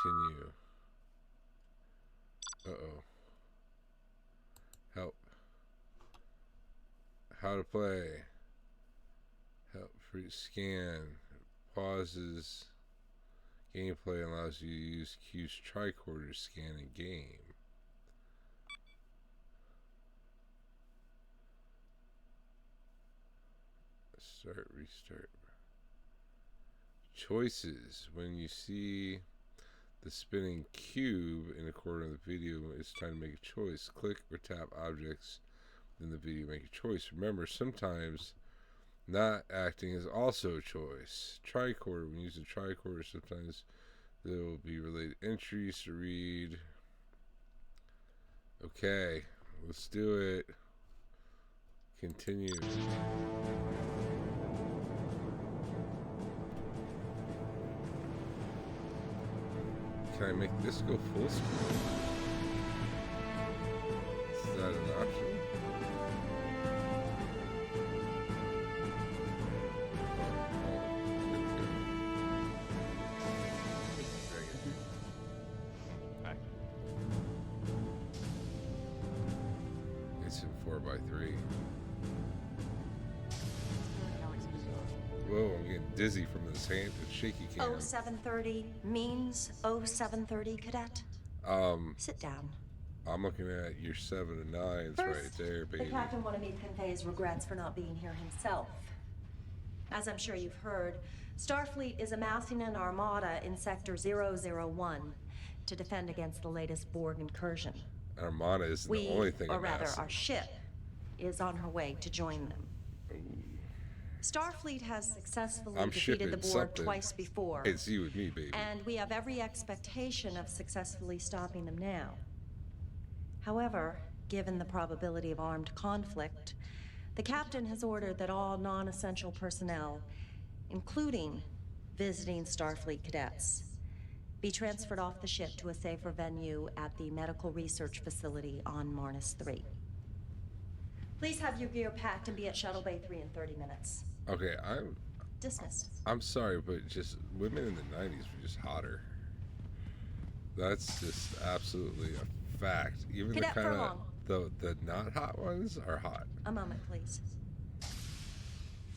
Continue. Uh-oh. Help. How to play. Help. Free scan. Pauses. Gameplay allows you to use Q's tricorder to scan a game. Start, restart. Choices. When you see the spinning cube in the corner of the video, it's time to make a choice. Click or tap objects in the video, make a choice. Remember, sometimes not acting is also a choice. Tricorder. When you use the tricorder, sometimes there will be related entries to read. Okay, let's do it. Continue. Can I make this go full screen? Is that an option? It's in 4x3. Whoa, I'm getting dizzy from this hand shaky cam. 0730 means 0730, cadet. Sit down. I'm looking at your 7 and 9s right there, baby. The captain wanted me to convey his regrets for not being here himself. As I'm sure you've heard, Starfleet is amassing an armada in Sector 001 to defend against the latest Borg incursion. Armada isn't the only thing or rather, amassing. our ship is on her way to join them. Starfleet has successfully defeated the Borg twice before. It's you and me, baby. And we have every expectation of successfully stopping them now. However, given the probability of armed conflict, the captain has ordered that all non-essential personnel, including visiting Starfleet cadets, be transferred off the ship to a safer venue at the medical research facility on Marnus 3. Please have your gear packed and be at Shuttle Bay 3 in 30 minutes. Okay, Dismissed. I'm sorry, but just women in the 90s were just hotter. That's just absolutely a fact. Even Cadet the kind Furlong. of the not hot ones are hot. A moment, please.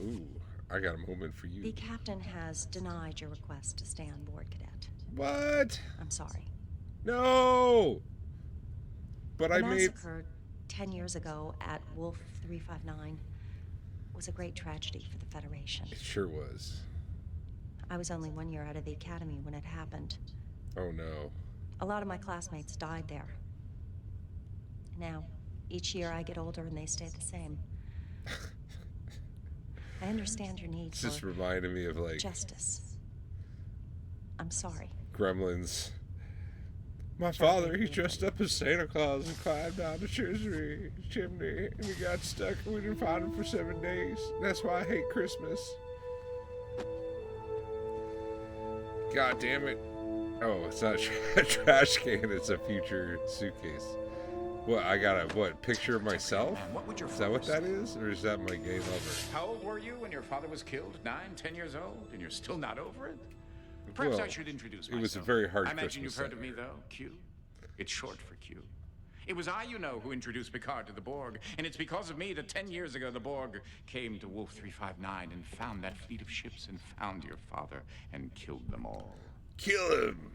Ooh, I got a moment for you. The captain has denied your request to stay on board, cadet. What? I'm sorry. No! But The I made... massacre 10 years ago at Wolf 359 was a great tragedy for the Federation. It sure was. I was only 1 year out of the academy when it happened. Oh no. A lot of my classmates died there. Now, each year I get older and they stay the same. I understand your need It's for just reminded me of like justice. I'm sorry. Gremlins. My father, he dressed up as Santa Claus and climbed down the chimney, and he got stuck, and we didn't find him for 7 days. That's why I hate Christmas. God damn it. Oh, it's not a trash can, it's a future suitcase. What, I got a, picture of myself? Is that what that is? Or is that my gay lover? How old were you when your father was killed? 9, 10 years old? And you're still not over it? Perhaps I should introduce myself. It was a very hard I imagine Christmas you've heard of me, though. Q. It's short for Q. It was I, you know, who introduced Picard to the Borg. And it's because of me that 10 years ago the Borg came to Wolf 359 and found that fleet of ships and found your father and killed them all. Kill him!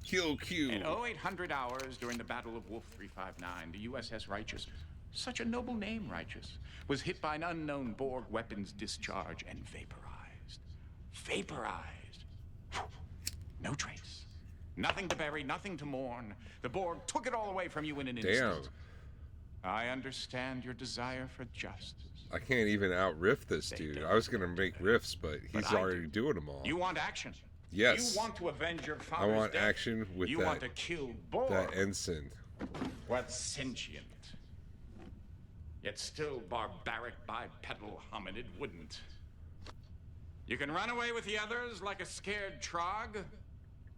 Kill Q! In 0800 hours during the Battle of Wolf 359, the USS Righteous, such a noble name, Righteous, was hit by an unknown Borg weapons discharge and vaporized. Vaporized. No trace. Nothing to bury, nothing to mourn. The Borg took it all away from you in an instant. I understand your desire for justice. I can't even out-riff this dude. I was gonna make riffs, but he's already doing them all. You want action? Yes. You want to avenge your father's I want death? action with you that. Want to kill Borg? That ensign. What's sentient? Yet still barbaric bipedal hominid wouldn't. You can run away with the others like a scared trog,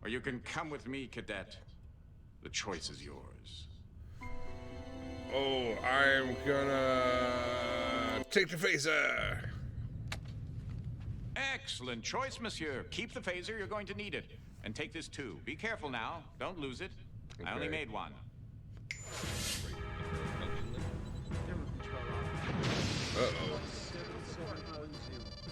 or you can come with me, cadet. The choice is yours. Oh, I'm gonna take the phaser. Excellent choice, monsieur. Keep the phaser, you're going to need it. And take this too. Be careful now. Don't lose it. I only Okay. made one. Uh-oh.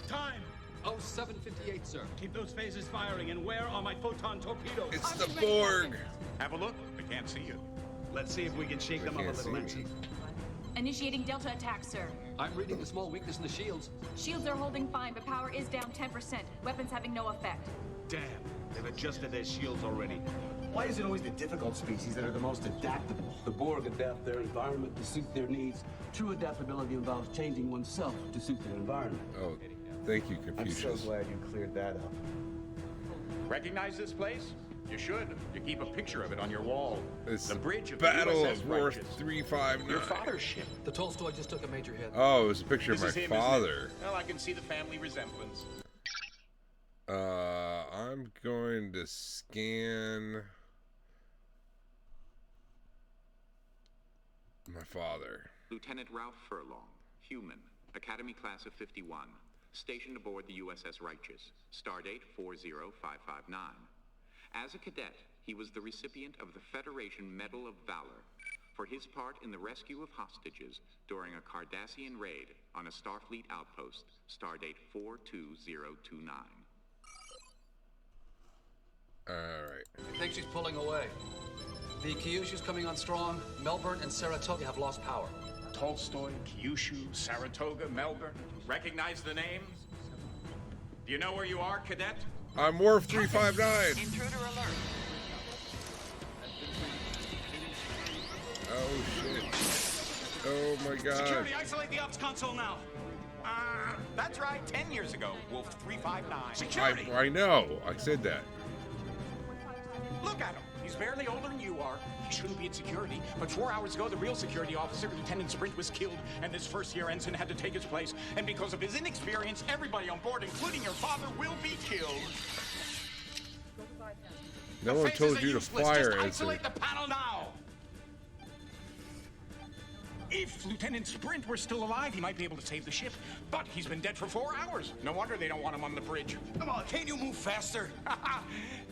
Time! Oh, 7:58, sir. Keep those phasers firing, and where are my photon torpedoes? It's the Borg! Have a look. I can't see you. Let's see if we can shake They them up a can't little, see Ensign. me. Initiating Delta attack, sir. I'm reading a small weakness in the shields. Shields are holding fine, but power is down 10%. Weapons having no effect. Damn, they've adjusted their shields already. Why is it always the difficult species that are the most adaptable? The Borg adapt their environment to suit their needs. True adaptability involves changing oneself to suit their environment. Oh, thank you, I'm Confucius. so glad you cleared that up. Recognize this place? You should. You keep a picture of it on your wall. It's the bridge of Battle the USS of War Righteous. 359. Your father's ship. The Tolstoy just took a major hit. Oh, it was a picture This of is my him, isn't it? father. Well, I can see the family resemblance. I'm going to scan my father. Lieutenant Ralph Furlong, human, Academy class of 51, stationed aboard the USS Righteous, stardate 40559. As a cadet, he was the recipient of the Federation Medal of Valor for his part in the rescue of hostages during a Cardassian raid on a Starfleet outpost, stardate 42029. Alright. I think she's pulling away. The Kyushu's coming on strong. Melbourne and Saratoga have lost power. Tolstoy, Kyushu, Saratoga, Melbourne. Recognize the names? Do you know where you are, cadet? I'm Worf 359! Intruder alert. Oh shit. Oh my god. Security, isolate the ops console now. That's right, 10 years ago, Wolf 359. Security! I know. I said that. Look at him. He's barely older than you are. He shouldn't be in security. But 4 hours ago, the real security officer, Lieutenant Sprint, was killed, and this first-year ensign had to take his place. And because of his inexperience, everybody on board, including your father, will be killed. No The one phasers told are you to useless. fire, Just Ensign. isolate the panel now. If Lieutenant Sprint were still alive, he might be able to save the ship. But he's been dead for 4 hours. No wonder they don't want him on the bridge. Come on, can't you move faster?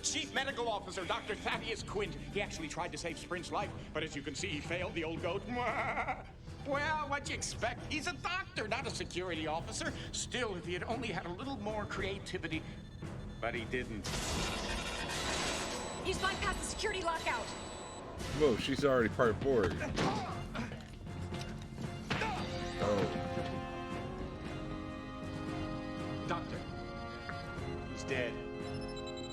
Chief Medical Officer Dr. Thaddeus Quint. He actually tried to save Sprint's life, but as you can see, he failed, the old goat. Well, what'd you expect? He's a doctor, not a security officer. Still, if he had only had a little more creativity. But he didn't. He's bypassed the security lockout. Whoa, she's already part of Borg. Oh. Doctor. He's dead.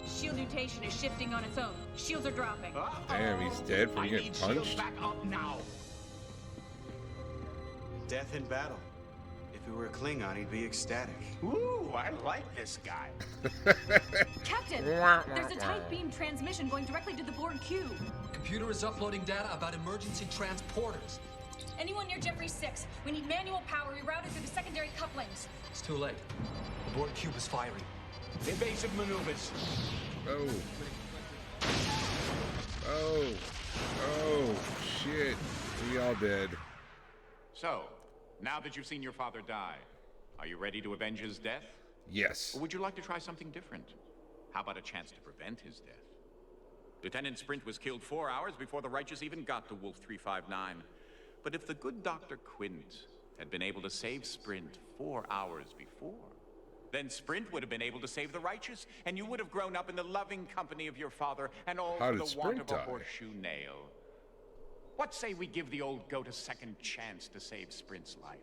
Shield mutation is shifting on its own. Shields are dropping. Damn, he's dead from I getting need shields punched? back up now. Death in battle. If he were a Klingon, he'd be ecstatic. Ooh, I like this guy. Captain, there's a tight beam transmission going directly to the Borg cube. Computer is uploading data about emergency transporters. Anyone near Jeffrey 6? We need manual power rerouted through the secondary couplings. It's too late. The Borg cube is firing. Evasive maneuvers. Oh. Oh. Oh, shit. We all dead. So, now that you've seen your father die, are you ready to avenge his death? Yes. Or would you like to try something different? How about a chance to prevent his death? Lieutenant Sprint was killed 4 hours before the Righteous even got to Wolf 359. But if the good Dr. Quint had been able to save Sprint 4 hours before, then Sprint would have been able to save the Righteous, and you would have grown up in the loving company of your father, and all How for did the want Sprint of a die? horseshoe nail. What say we give the old goat a second chance to save Sprint's life?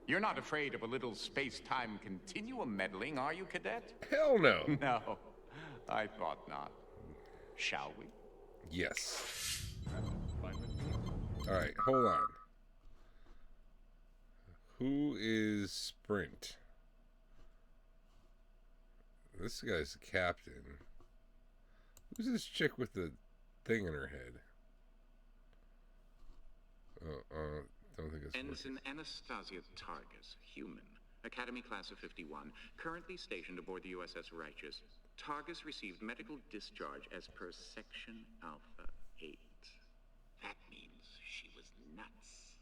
You're not afraid of a little space-time continuum meddling, are you, cadet? Hell no. No, I thought not. Shall we? Yes. Alright, hold on. Who is Sprint? This guy's the captain. Who's this chick with the thing in her head? Don't think it's Ensign Anastasia Targus, human, Academy class of 51, currently stationed aboard the USS Righteous. Targus received medical discharge as per Section Alpha 8. That means she was nuts.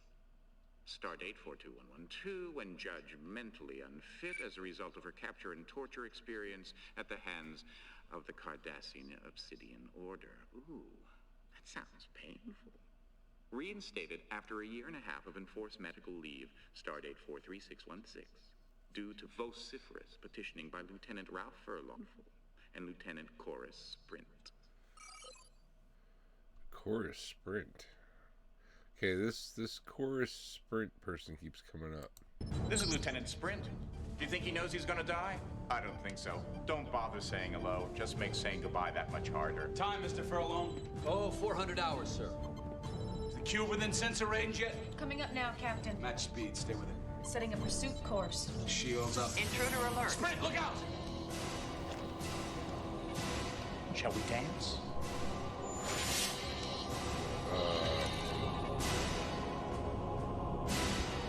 Stardate 42112, when judged mentally unfit as a result of her capture and torture experience at the hands of the Cardassian Obsidian Order. Ooh, that sounds painful. Reinstated after a year and a half of enforced medical leave, stardate 43616, due to vociferous petitioning by Lieutenant Ralph Furlong and Lieutenant Chorus Sprint. Chorus Sprint. Okay, this Chorus Sprint person keeps coming up. This is Lieutenant Sprint. Do you think he knows he's gonna die? I don't think so. Don't bother saying hello. Just make saying goodbye that much harder. Time, Mr. Furlong. Oh, 400 hours, sir. Is the cube within sensor range yet? Coming up now, Captain. Match speed, stay with it. Setting a pursuit course. Shields up. Intruder alert. Sprint, look out! Shall we dance?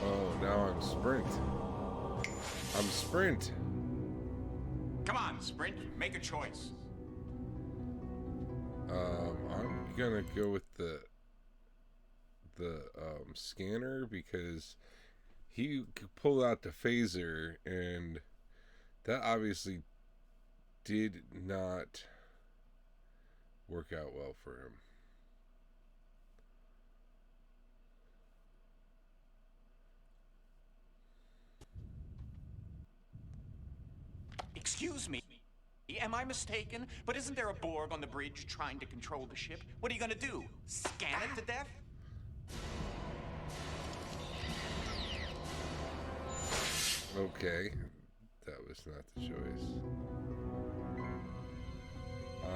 Oh, now I'm Sprint. I'm Sprint. Come on, Sprint. Make a choice. I'm gonna go with the scanner because he pulled out the phaser, and that obviously did not work out well for him. Excuse me. Am I mistaken? But isn't there a Borg on the bridge trying to control the ship? What are you gonna do? Scan it to death? Okay, that was not the choice.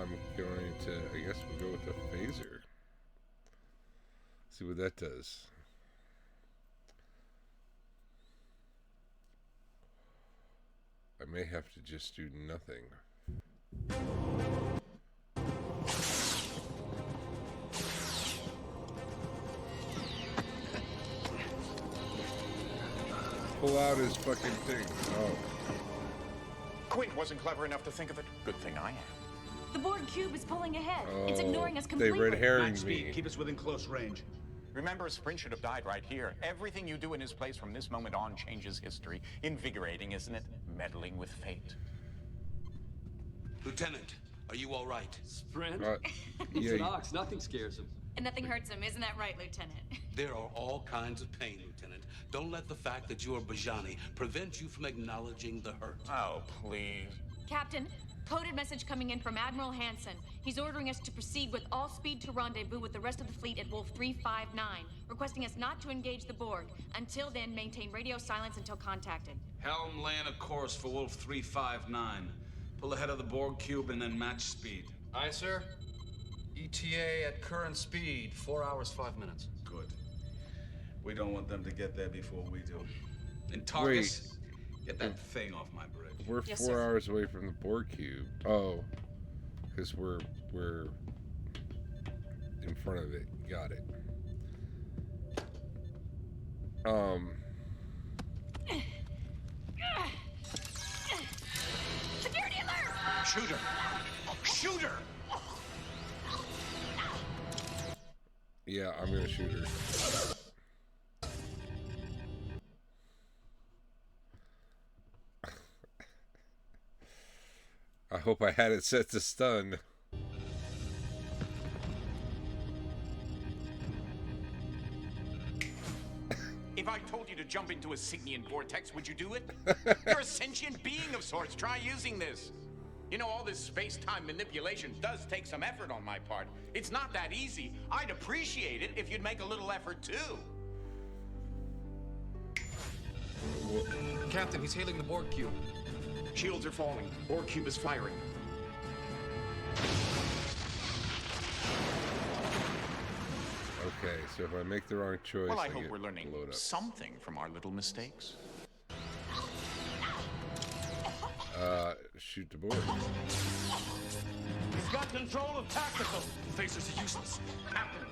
I'm going to, I guess we'll go with the phaser. See what that does. I may have to just do nothing. Pull out his fucking thing. Oh. Quint wasn't clever enough to think of it. Good thing I am. The Borg cube is pulling ahead. It's Oh, ignoring us they completely. red herring Match speed, me. keep us within close range. Remember, Sprint should have died right here. Everything you do in his place from this moment on changes history. Invigorating, isn't it? Meddling with fate. Lieutenant, are you all right? Sprint? Yeah, He's an ox. Nothing scares him. And nothing hurts him, isn't that right, Lieutenant? There are all kinds of pain, Lieutenant. Don't let the fact that you are Bajani prevent you from acknowledging the hurt. Oh, please. Captain, coded message coming in from Admiral Hansen. He's ordering us to proceed with all speed to rendezvous with the rest of the fleet at Wolf 359, requesting us not to engage the Borg. Until then, maintain radio silence until contacted. Helm laying a course for Wolf 359. Pull ahead of the Borg cube and then match speed. Aye, sir. ETA at current speed, 4 hours, 5 minutes. Good. We don't want them to get there before we do. And Targus, get that thing off my bridge. We're Yes, 4 sir. hours away from the Borg cube. Oh, because we're in front of it. Got it. Security alert! Shoot her! Shoot her! Yeah, I'm gonna shoot her. I hope I had it set to stun. If I told you to jump into a Signian vortex, would you do it? You're a sentient being of sorts. Try using this. You know, all this space-time manipulation does take some effort on my part. It's not that easy. I'd appreciate it if you'd make a little effort, too. Captain, he's hailing the Borg cube. Shields are falling. Borg cube is firing. Okay, so if I make the wrong choice, Well, I get hope we're learning load up. something from our little mistakes. Shoot the board. He's got control of tactical. Phasers are useless. Captain,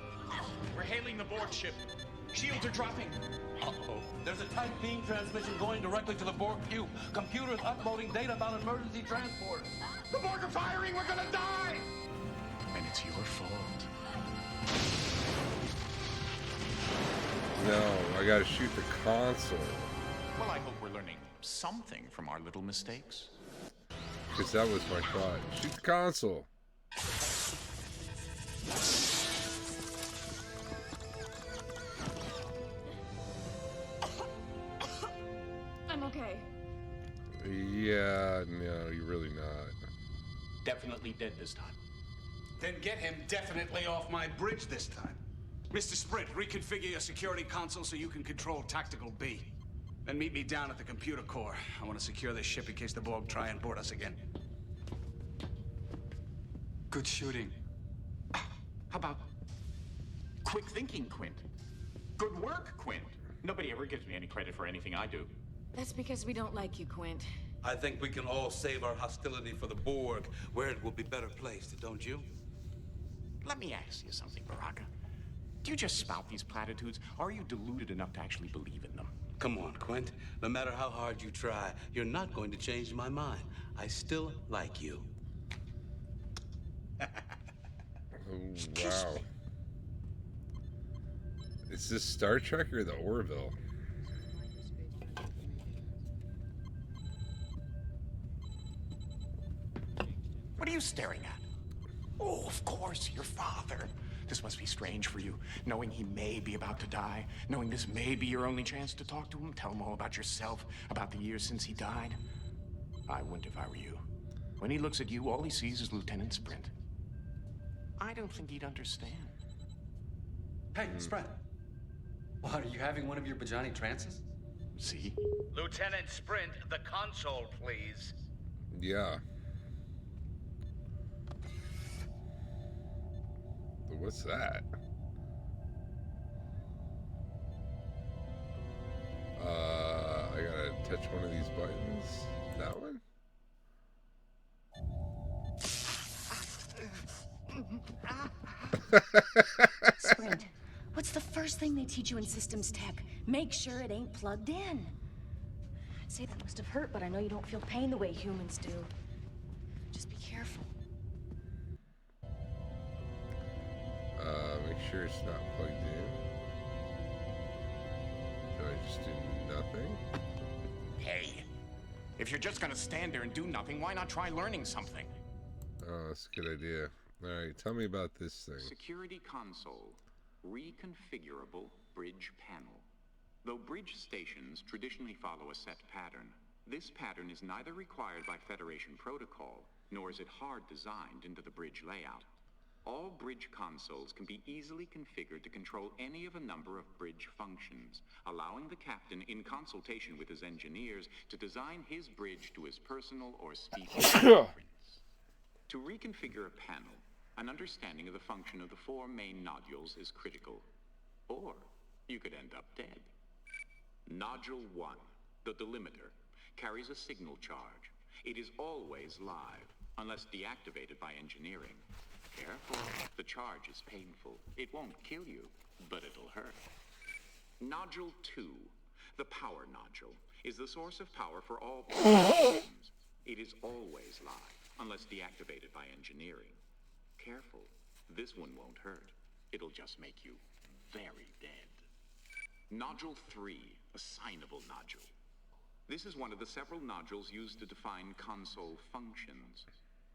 we're hailing the Borg ship. Shields are dropping. Uh-oh. There's a tight beam transmission going directly to the Borg cube. Computers uploading data about emergency transporters. The Borg are firing! We're gonna die! And it's your fault. No, I gotta shoot the console. Well, I hope we're learning something from our little mistakes. because that was my thought. Shoot the console. I'm okay. Yeah, no, you're really not. Definitely dead this time. Then get him definitely off my bridge this time. Mr. Sprint, reconfigure your security console so you can control Tactical B. Then meet me down at the computer core. I want to secure this ship in case the Borg try and board us again. Good shooting. How about quick thinking, Quint? Good work, Quint. Nobody ever gives me any credit for anything I do. That's because we don't like you, Quint. I think we can all save our hostility for the Borg, where it will be better placed, don't you? Let me ask you something, Baraka. Do you just spout these platitudes, or are you deluded enough to actually believe in them? Come on, Quint. No matter how hard you try, you're not going to change my mind. I still like you. Oh, wow. Is this Star Trek or the Orville? What are you staring at? Oh, of course, your father. This must be strange for you, knowing he may be about to die, knowing this may be your only chance to talk to him, tell him all about yourself, about the years since he died. I wouldn't if I were you. When he looks at you, all he sees is Lieutenant Sprint. I don't think he'd understand. Hey, Sprint. What, are you having one of your Bajani trances? See? Lieutenant Sprint, the console, please. Yeah. What's that? I gotta touch one of these buttons. That one? Sprint, what's the first thing they teach you in systems tech? Make sure it ain't plugged in. I'd say that must have hurt, but I know you don't feel pain the way humans do. Just be careful. Make sure it's not plugged in. Do I just do nothing? Hey, if you're just gonna stand there and do nothing, why not try learning something? Oh, that's a good idea. Alright, tell me about this thing. Security console. Reconfigurable bridge panel. Though bridge stations traditionally follow a set pattern, this pattern is neither required by Federation protocol, nor is it hard designed into the bridge layout. All bridge consoles can be easily configured to control any of a number of bridge functions, allowing the captain, in consultation with his engineers, to design his bridge to his personal or species preference. To reconfigure a panel, an understanding of the function of the four main nodules is critical. Or you could end up dead. Nodule 1, the delimiter, carries a signal charge. It is always live, unless deactivated by engineering. Careful, the charge is painful. It won't kill you, but it'll hurt. Nodule 2, the power nodule, is the source of power for all systems. It is always live, unless deactivated by engineering. Careful, this one won't hurt. It'll just make you very dead. Nodule 3, assignable nodule. This is one of the several nodules used to define console functions.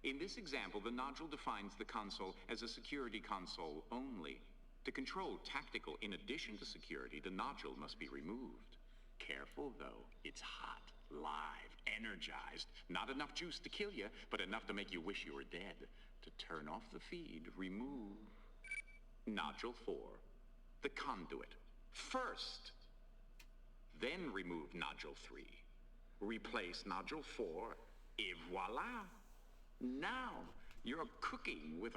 In this example, the nodule defines the console as a security console only. To control tactical in addition to security, the nodule must be removed. Careful, though. It's hot, live, energized. Not enough juice to kill you, but enough to make you wish you were dead. To turn off the feed, remove Nodule 4, the conduit. First. Then remove Nodule 3. Replace Nodule 4, et voila. Now, you're cooking with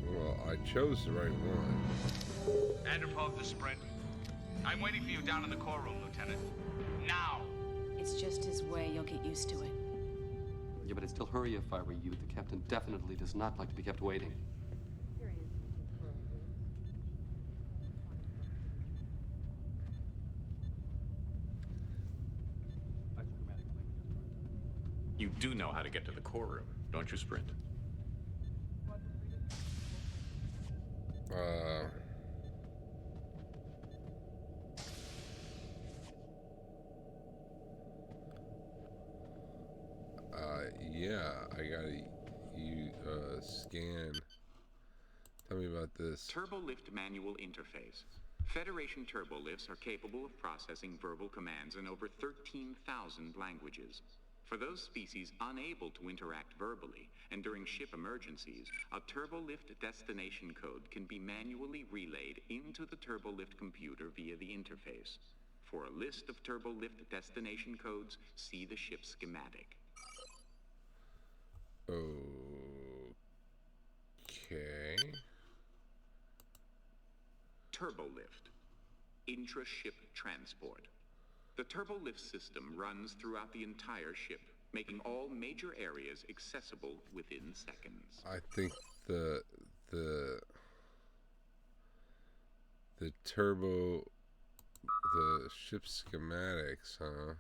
Well, I chose the right one. Vanderpool to Sprint. I'm waiting for you down in the core room, Lieutenant. Now! It's just his way. You'll get used to it. Yeah, but I'd still hurry if I were you. The captain definitely does not like to be kept waiting. You do know how to get to the core room, don't you, Sprint? Yeah, I gotta scan. Tell me about this. Turbolift manual interface. Federation turbolifts are capable of processing verbal commands in over 13,000 languages. For those species unable to interact verbally, and during ship emergencies, a turbolift destination code can be manually relayed into the turbolift computer via the interface. For a list of turbolift destination codes, see the ship schematic. Okay. Turbolift. Intra-ship transport. The turbolift system runs throughout the entire ship, making all major areas accessible within seconds. I think the turbo, the ship schematics, huh?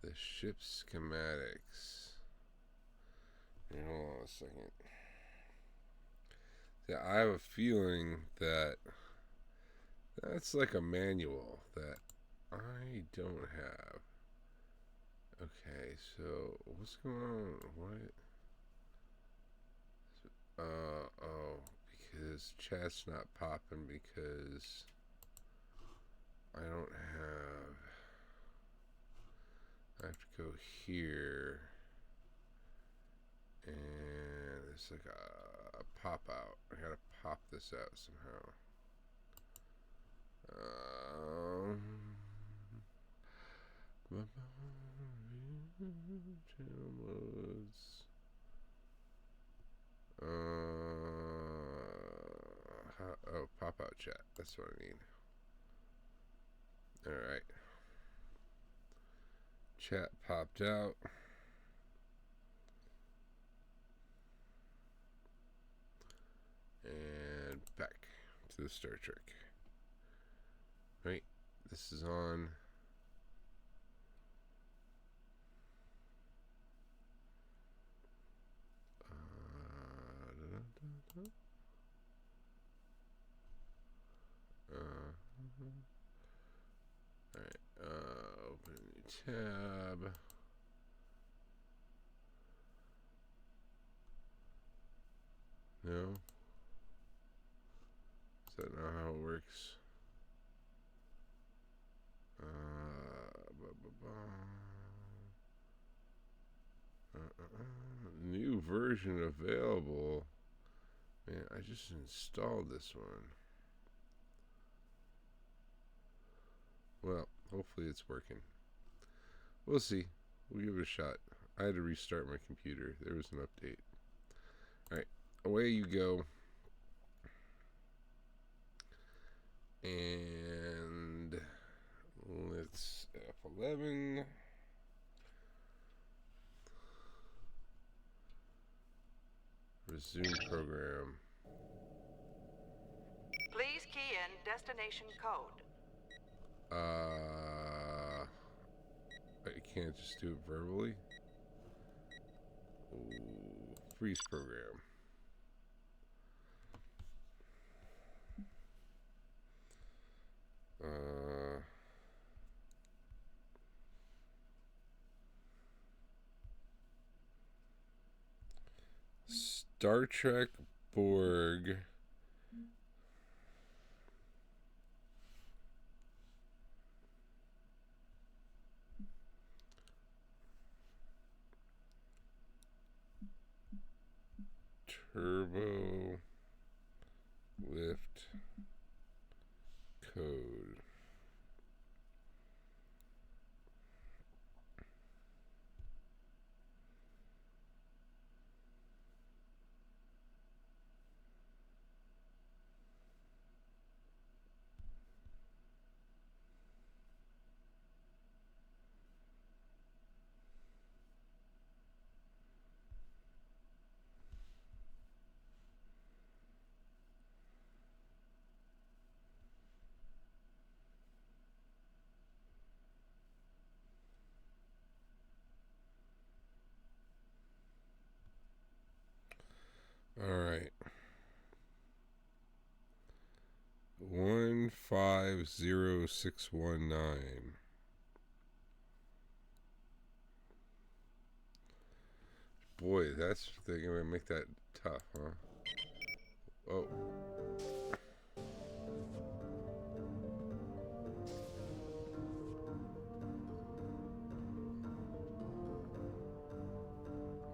The ship schematics. Here, hold on a second. Yeah, I have a feeling that that's like a manual that I don't have. Okay, so what's going on? What? Oh, because chat's not popping because I don't have. I have to go here, and it's like a pop out. I gotta pop this out somehow. Channel modes. Oh, pop out chat. That's what I need. All right. Chat popped out. And back to the Star Trek. Right. This is on. Alright, open a new tab. No? Is that not how it works? New version available. Man, I just installed this one. Well, hopefully it's working. We'll see. We'll give it a shot. I had to restart my computer. There was an update. Alright, away you go. And let's F11. Resume program. Please key in destination code. I can't just do it verbally. Ooh, freeze program. Star Trek Borg. Turbo lift code. All right. 150619. Boy, they're gonna make that tough, huh? Oh.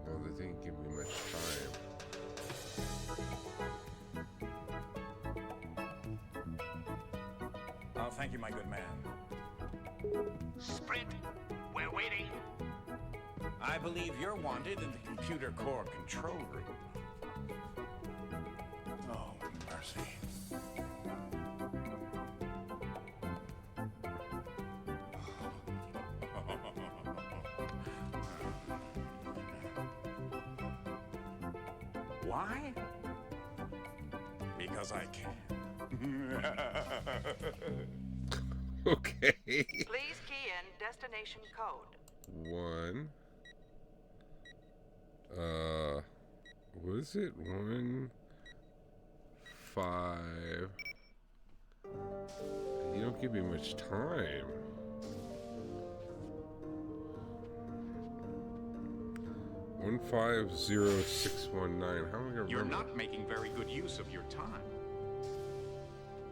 Well, they didn't give me much time. Oh, thank you, my good man. Sprint, we're waiting. I believe you're wanted in the computer core control room. Oh, mercy. Why? Because I can. Okay. Please key in destination code. 1. What is it? 1, 5. You don't give me much time. 150619. How am I gonna You're remember? not making very good use of your time.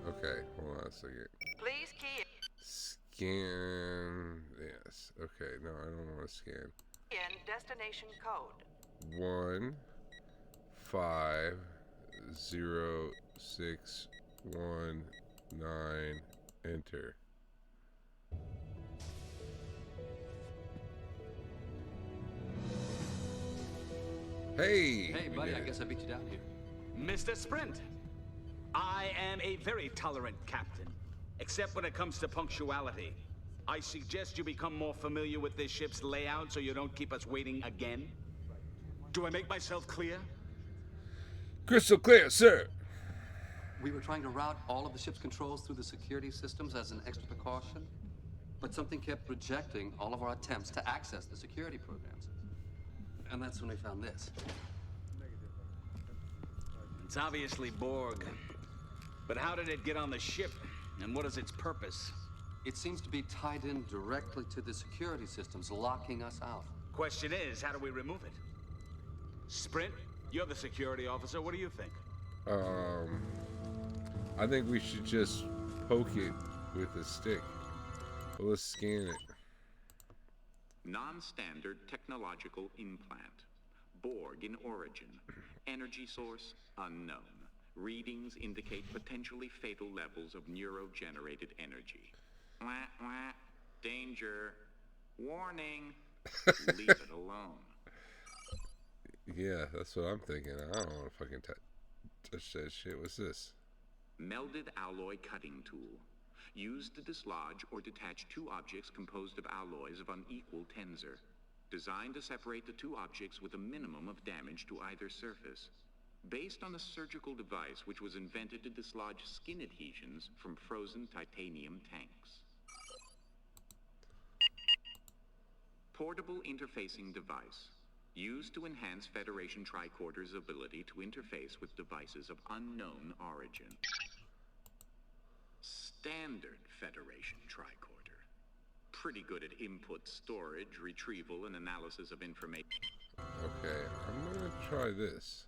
Okay, hold on a second. Please key Scan. Yes. Okay. No, I don't want to scan. in destination code. 1, 5, 0, 6, 1, 9. Enter. Hey. Hey, we buddy, did I it. guess I beat you down here. Mr. Sprint, I am a very tolerant captain, except when it comes to punctuality. I suggest you become more familiar with this ship's layout so you don't keep us waiting again. Do I make myself clear? Crystal clear, sir. We were trying to route all of the ship's controls through the security systems as an extra precaution, but something kept rejecting all of our attempts to access the security programs. And that's when we found this. It's obviously Borg. But how did it get on the ship? And what is its purpose? It seems to be tied in directly to the security systems, locking us out. Question is, how do we remove it? Sprint, you're the security officer. What do you think? I think we should just poke it with a stick. Well, let's scan it. Non-standard technological implant. Borg in origin. Energy source unknown. Readings indicate potentially fatal levels of neuro-generated energy. Wah, wah. Danger. Warning. Leave it alone. Yeah, that's what I'm thinking. I don't want to fucking touch that shit. What's this? Melded alloy cutting tool. Used to dislodge or detach two objects composed of alloys of unequal tensor. Designed to separate the two objects with a minimum of damage to either surface. Based on a surgical device which was invented to dislodge skin adhesions from frozen titanium tanks. Portable interfacing device. Used to enhance Federation tricorder's ability to interface with devices of unknown origin. Standard Federation tricorder. Pretty good at input storage, retrieval, and analysis of information. Okay, I'm gonna try this.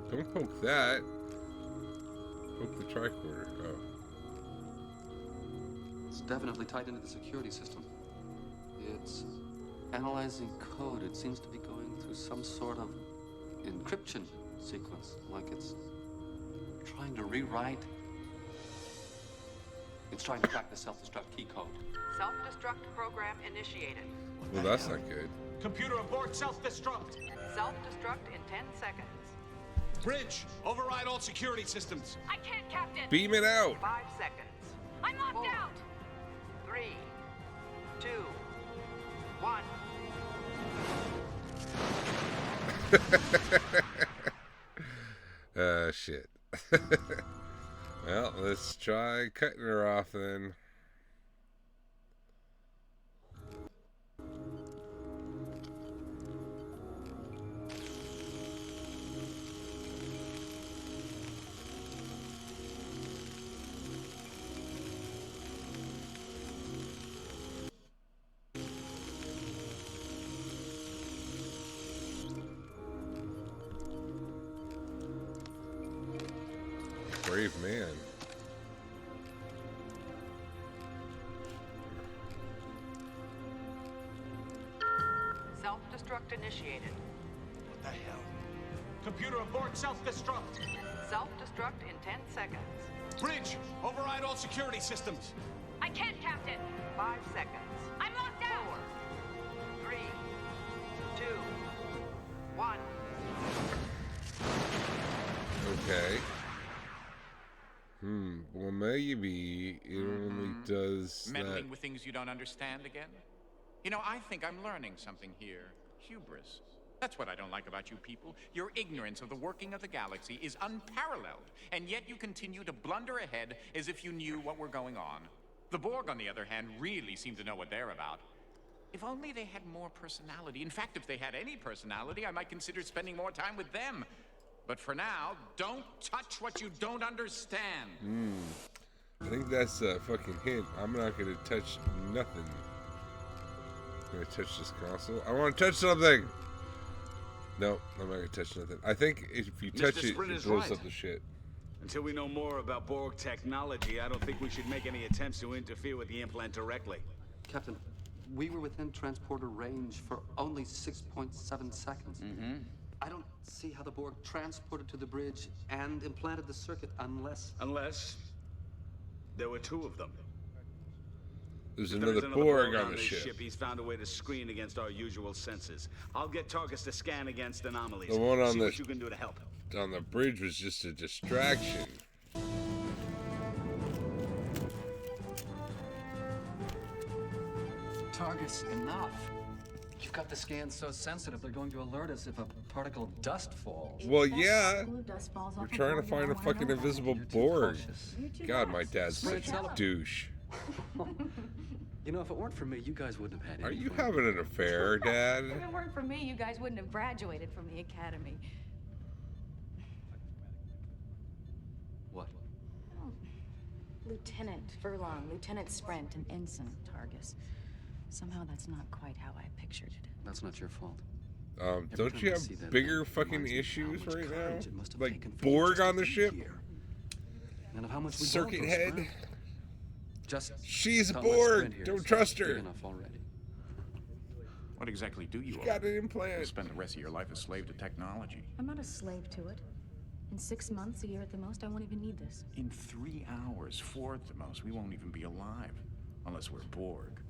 Don't poke that. Poke the tricorder. Oh. It's definitely tied into the security system. It's analyzing code. It seems to be going through some sort of encryption sequence, like it's trying to rewrite. It's trying to crack the self-destruct key code. Self-destruct program initiated. Well, that's not good. Computer abort self-destruct. Self-destruct in 10 seconds. Bridge, override all security systems. I can't, Captain. Beam it out. 5 seconds. I'm locked 4, out. 3, 2, 1. Shit. Well, let's try cutting her off then. man. Self-destruct initiated. What the hell? Computer abort self-destruct. Self-destruct in 10 seconds. Bridge, override all security systems. I can't, Captain. 5 seconds. I'm locked out. 4, 3, 2, 1. Okay. Well, maybe it only does Meddling that. with things you don't understand again? You know, I think I'm learning something here. Hubris. That's what I don't like about you people. Your ignorance of the working of the galaxy is unparalleled, and yet you continue to blunder ahead as if you knew what were going on. The Borg, on the other hand, really seem to know what they're about. If only they had more personality. In fact, if they had any personality, I might consider spending more time with them. But for now, don't touch what you don't understand. I think that's a fucking hint. I'm not gonna touch nothing. I'm gonna touch this console. I want to touch something. No, I'm not gonna touch nothing. I think if you touch Mr. it, Sprint it is blows right. up the shit. Until we know more about Borg technology, I don't think we should make any attempts to interfere with the implant directly. Captain, we were within transporter range for only 6.7 seconds. I don't see how the Borg transported to the bridge and implanted the circuit unless... Unless there were 2 of them. There's If there is another Borg on the this ship. He's found a way to screen against our usual senses. I'll get targets to scan against anomalies. The one on See the what you can do to help. on the bridge was just a distraction. Targus, enough. You've got the scans so sensitive, they're going to alert us if a particle of dust falls. Well, yeah. We're trying to find a fucking invisible Borg. God, my dad's such a douche. You know, if it weren't for me, you guys wouldn't have had Are any you fun. having an affair, Dad? If it weren't for me, you guys wouldn't have graduated from the academy. What? Lieutenant Furlong, Lieutenant Sprint, and Ensign Targus. Somehow that's not quite how I pictured it. That's not your fault. Don't time you I have see that, bigger it fucking reminds me of how issues much right courage now? it must have Like taken for you Borg just to on the be ship? here. And of how much we Circuit both head? spread. Just She's a tell my Borg. Sprint here Don't is trust big her. enough already. What exactly do you She own? got an implant. You'll spend the rest of your life a slave to technology. I'm not a slave to it. In 6 months, a year at the most, I won't even need this. In 3 hours, 4 at the most, we won't even be alive. Unless we're Borg.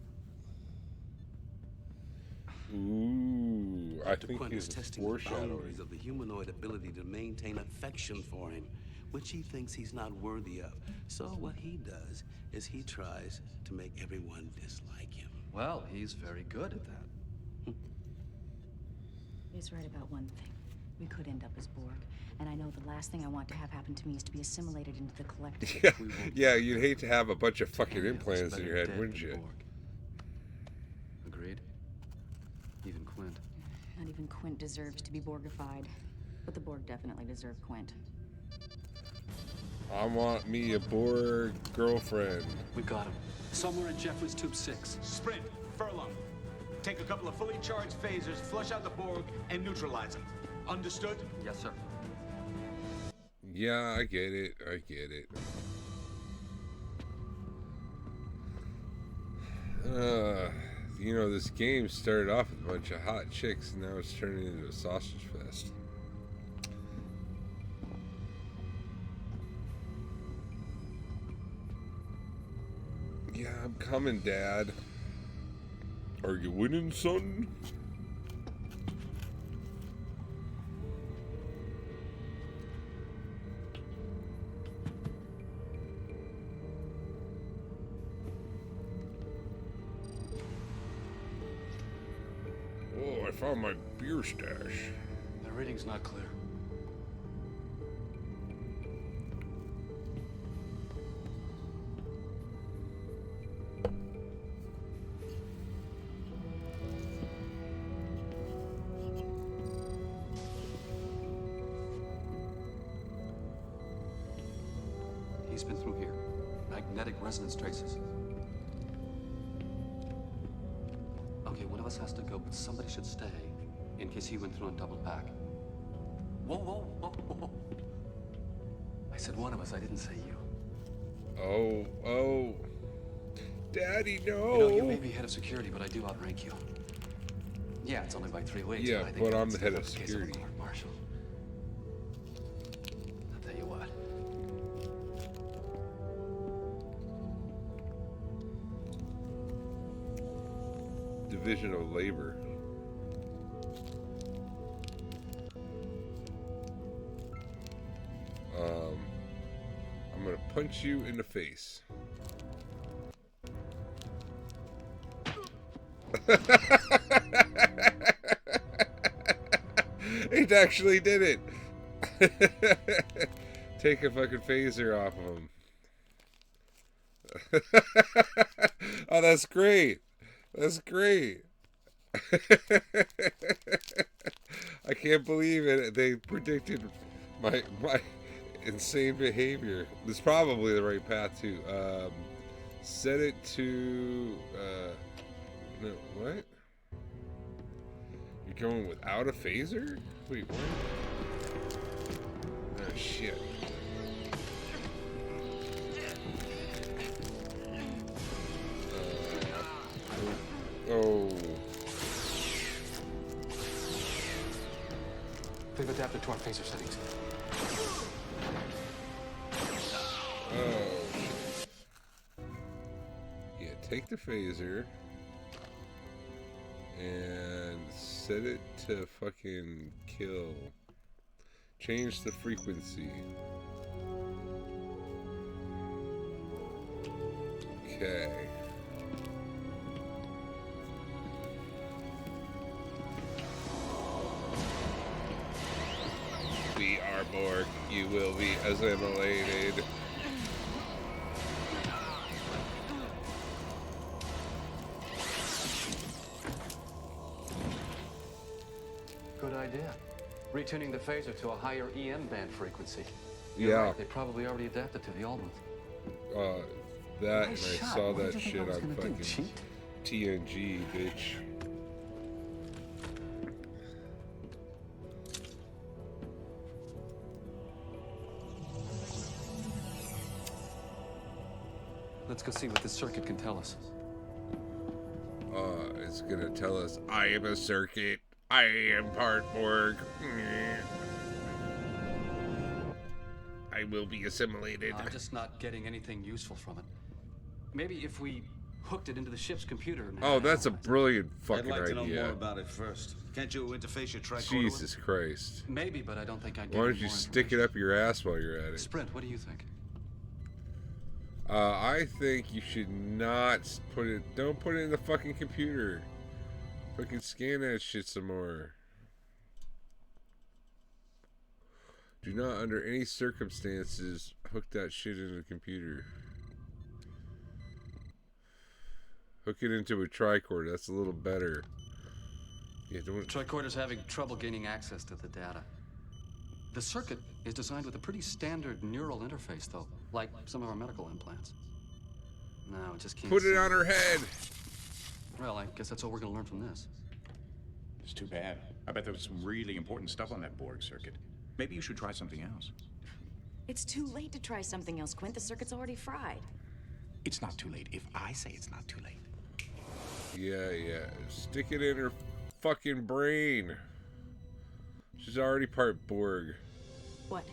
Ooh, I Dr. think Quinn is he's testing the foreshadowing. boundaries of the humanoid ability to maintain affection for him, which he thinks he's not worthy of. So what he does is he tries to make everyone dislike him. Well, he's very good at that. He's right about one thing. We could end up as Borg, and I know the last thing I want to have happen to me is to be assimilated into the collective. Yeah, yeah, you'd hate to have a bunch of fucking implants in your head, wouldn't you? Agreed? Even Quint. Not even Quint deserves to be Borgified, but the Borg definitely deserve Quint. I want me a Borg girlfriend. We got him. Somewhere in Jeffrey's Tube 6. Sprint, Furlong. Take a couple of fully charged phasers, flush out the Borg, and neutralize them. Understood? Yes, sir. Yeah, I get it. I get it. You know, this game started off with a bunch of hot chicks, and now it's turning into a sausage fest. Yeah, I'm coming, Dad. Are you winning, son? Oh, I found my beer stash. The reading's not clear. He's been through here. Magnetic resonance traces. Okay, one of us has to go, but somebody should stay in case he went through and doubled back. Whoa, whoa, whoa, whoa. I said one of us. I didn't say you. Oh. Daddy, no. You know, you may be head of security, but I do outrank you. Yeah, it's only by 3 weeks. Yeah, but I think but I'm that's the head still of a case security. a court-martial. I'll tell you what. Division of Labor. I'm gonna punch you in the face. It actually did it. Take a fucking phaser off of him. Oh, that's great. That's great. I can't believe it. They predicted my insane behavior. It's probably the right path too. Set it to no, what? You're going without a phaser? Wait, what? Oh shit. Oh. They've adapted to our phaser settings. Oh. Yeah, take the phaser and set it to fucking kill. Change the frequency. Okay. We are Borg. You will be assimilated. Good idea. Retuning the phaser to a higher EM band frequency. Yeah. You're right, they probably already adapted to the old one. That, Nice and I shot. saw What did that you think shit I was on gonna do, fucking cheat? TNG, bitch. Let's go see what this circuit can tell us. It's gonna tell us, I am a circuit. I am part Borg. I will be assimilated. I'm just not getting anything useful from it. Maybe if we hooked it into the ship's computer. And Oh, that's a brilliant I'd fucking like to know idea. more about it first. Can't you interface your tricorder? Jesus Christ. Maybe, but I don't think I'd get Why any don't you more stick it up your ass while you're at it? Sprint, what do you think? I think you should not put it. Don't put it in the fucking computer. Fucking scan that shit some more. Do not, under any circumstances, hook that shit into the computer. Hook it into a tricorder. That's a little better. Yeah, don't. Tricorder's having trouble gaining access to the data. The circuit is designed with a pretty standard neural interface, though, like some of our medical implants. No, it just can't. Put it on her head. Well, I guess that's all we're gonna learn from this. It's too bad. I bet there was some really important stuff on that Borg circuit. Maybe you should try something else. It's too late to try something else, Quint. The circuit's already fried. It's not too late if I say it's not too late. Yeah. Stick it in her fucking brain. She's already part Borg. What?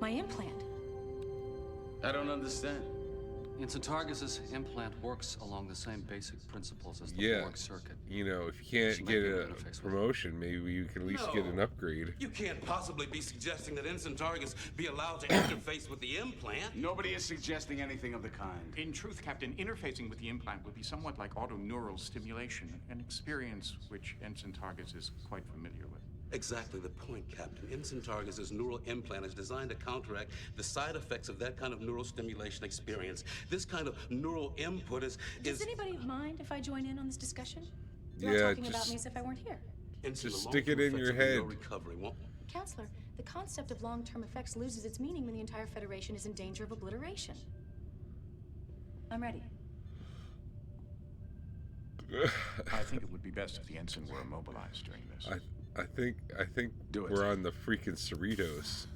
My implant. I don't understand. Targus's implant works along the same basic principles as the Yeah. Borg circuit. You know, if you She can't might get be able a to interface with it. promotion, maybe you can at least get an upgrade. You can't possibly be suggesting that Ensign Targus be allowed to interface with the implant. Nobody is suggesting anything of the kind. In truth, Captain, interfacing with the implant would be somewhat like autoneural stimulation, an experience which Ensign Targus is quite familiar with. Exactly the point, Captain. Ensign Targus' neural implant is designed to counteract the side effects of that kind of neural stimulation experience. This kind of neural input is... Does anybody mind if I join in on this discussion? Yeah, You're talking about just- me as if I weren't here. Ensign, Just the stick it long-term in your effects will be head. No recovery, won't... Counselor, the concept of long-term effects loses its meaning when the entire Federation is in danger of obliteration. I'm ready. I think it would be best if the ensign were immobilized during this. I think Do it. we're on the freaking Cerritos.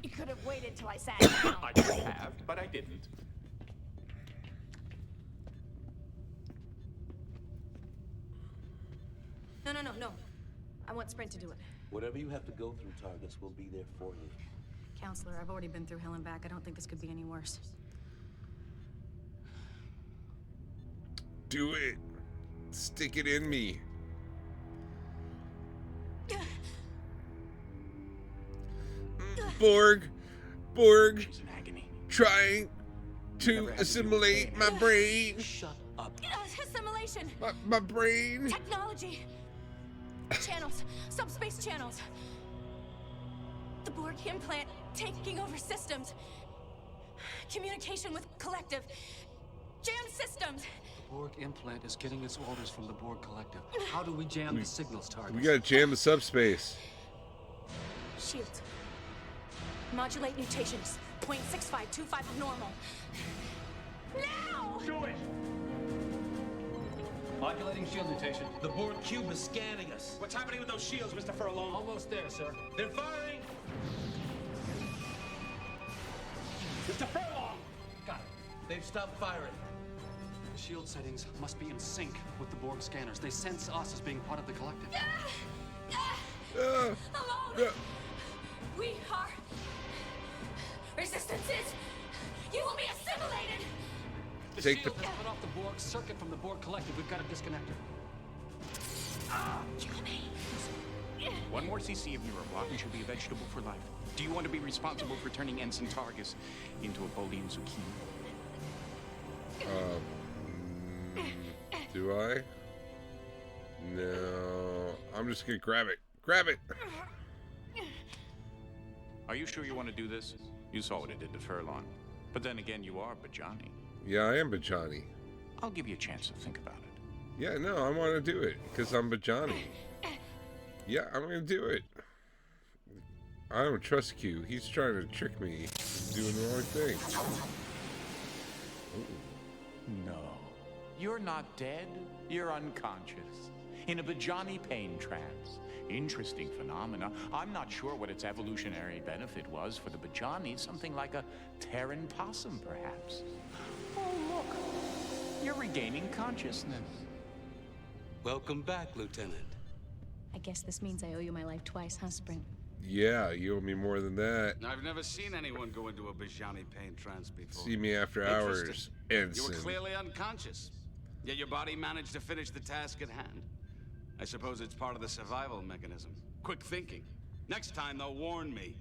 You could have waited till I sat down. I could have, but I didn't. No. I want Sprint to do it. Whatever you have to go through, Targus, will be there for you. Counselor, I've already been through hell and back. I don't think this could be any worse. Do it. Stick it in me. Borg, She's in agony. trying to assimilate my brain. Shut up. Assimilation. My brain. Technology. Channels. Subspace channels. The Borg implant taking over systems. Communication with collective. Jam systems. The Borg implant is getting its orders from the Borg collective. How do we jam the signals, Target? We gotta jam the subspace. Shields. Modulate mutations. 0.6525 of normal. Now! Do it! Modulating shield mutation. The Borg cube is scanning us. What's happening with those shields, Mr. Furlong? Almost there, sir. They're firing! Mr. Furlong! Got it. They've stopped firing. The shield settings must be in sync with the Borg scanners. They sense us as being part of the collective. Alone! We are resistances. You will be assimilated. The Take shield has cut off the Borg circuit from the Borg collective. We've got to disconnect her. One more CC of neuroblock and she'll be a vegetable for life. Do you want to be responsible for turning Ensign Targus into a Bolian zucchini? Do I? No. I'm just gonna grab it. Grab it. Are you sure you want to do this? You saw what it did to Furlong. But then again, you are Bajani. Yeah, I am Bajani. I'll give you a chance to think about it. Yeah, no, I want to do it because I'm Bajani. Yeah, I'm gonna do it. I don't trust Q. He's trying to trick me into doing the wrong thing. No. You're not dead. You're unconscious. In a Bajani pain trance. Interesting phenomena. I'm not sure what its evolutionary benefit was for the Bajani. Something like a Terran possum, perhaps. Oh, look. You're regaining consciousness. Welcome back, Lieutenant. I guess this means I owe you my life twice, huh, Sprint? Yeah, you owe me more than that. I've never seen anyone go into a Bajani pain trance before. See me after hours, Interesting. You were Ensign. clearly unconscious, yet your body managed to finish the task at hand. I suppose it's part of the survival mechanism. Quick thinking. Next time, though, warn me.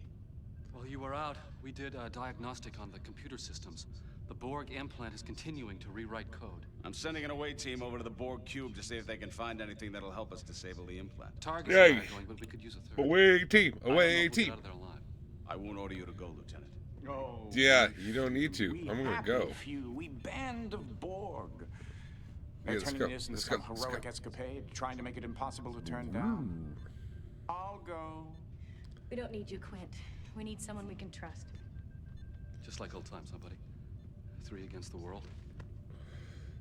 While you were out, we did a diagnostic on the computer systems. The Borg implant is continuing to rewrite code. I'm sending an away team over to the Borg cube to see if they can find anything that'll help us disable the implant. Targets Yay. are going, but we could use a third. Away team, I don't know away if we'll get team. out of there alive. I won't order you to go, Lieutenant. Oh. Yeah, you don't need to. We I'm gonna happy go. Few, we band of Borg. They're let's turning go. this into Let's some go. Let's heroic go. escapade, trying to make it impossible to turn down. I'll go. We don't need you, Quint. We need someone we can trust. Just like old times, huh, buddy? 3 against the world.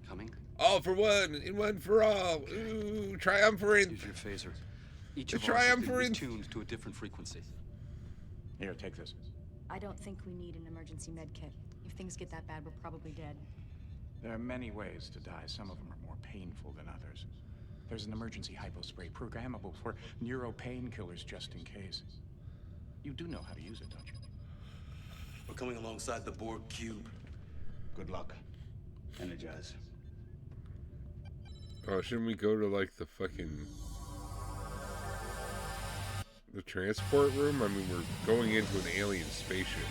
Coming? All for one, and one for all. Ooh, triumvirate. Use your phaser. Each The of ours has been triumvirate. tuned to a different frequency. Here, take this. I don't think we need an emergency med kit. If things get that bad, we're probably dead. There are many ways to die. Some of them are more painful than others. There's an emergency hypospray programmable for neuro painkillers just in case. You do know how to use it, don't you? We're coming alongside the Borg cube. Good luck. Energize. Oh, shouldn't we go to like the fucking the transport room? I mean, we're going into an alien spaceship.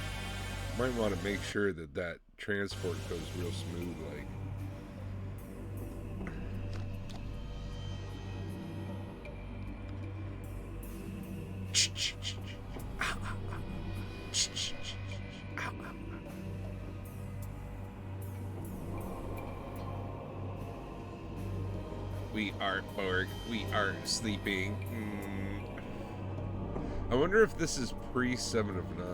Might want to make sure that that transport goes real smooth, like. We are Borg. We are sleeping. I wonder if this is pre 7 of 9.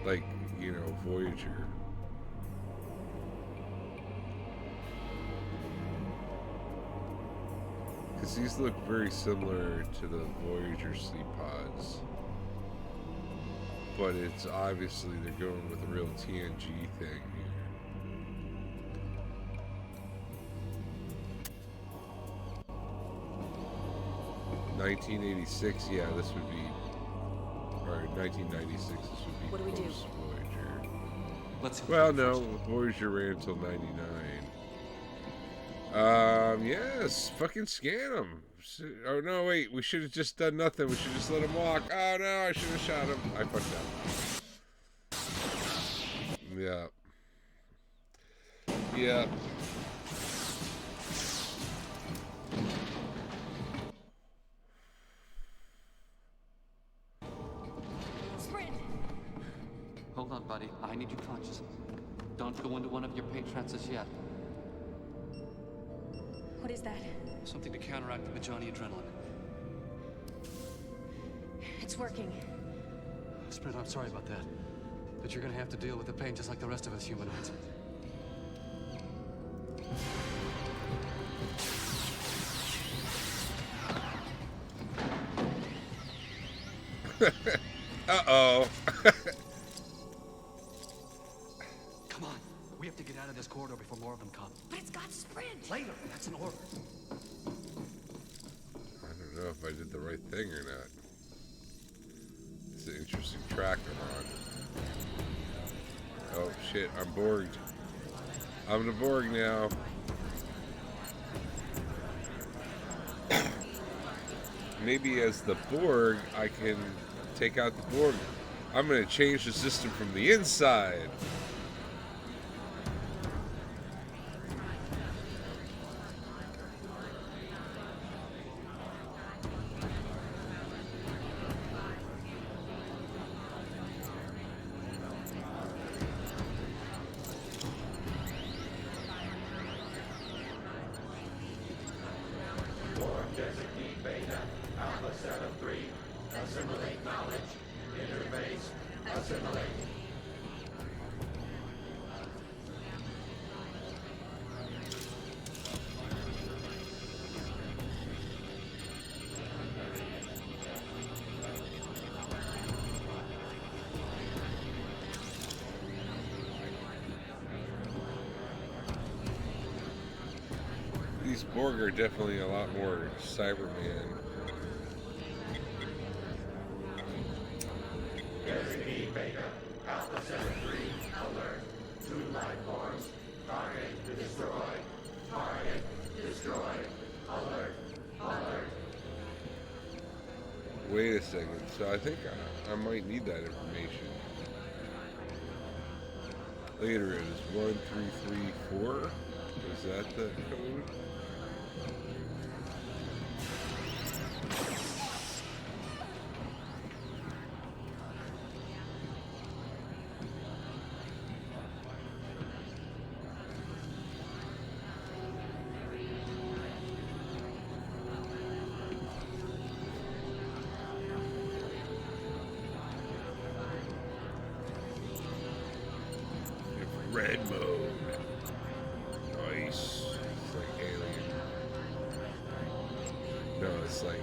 Like, you know, Voyager. Because these look very similar to the Voyager sleep pods. But it's obviously they're going with a real TNG thing here. (1986), yeah, this would be, or 1996, this would be. What do we do? Voyager. Let's see. Well, no, Voyager ran until '99. Yes, fucking scan him. Oh no, wait, we should have just done nothing. We should just let him walk. Oh no, I should have shot him. I fucked up. Yeah. Yeah. Sprint! Hold on, buddy. I need you conscious. Don't go into one of your pain trances yet. What is that? Something to counteract the Majani adrenaline. It's working. Sprint, I'm sorry about that. But you're gonna have to deal with the pain just like the rest of us humanoids. Uh-oh. Come on. We have to get out of this corridor before more of them come. But it's got sprint! Later. That's an order. I don't know if I did the right thing or not. It's an interesting track I'm on. Oh shit, I'm Borged. I'm the Borg now. Maybe as the Borg, I can take out the Borg. I'm gonna change the system from the inside. These Borg are definitely a lot more Cyberman. Wait a second. So I think I might need that information. Later it is 1334. Is that the code? Red mode. Nice. It's like alien. No, it's like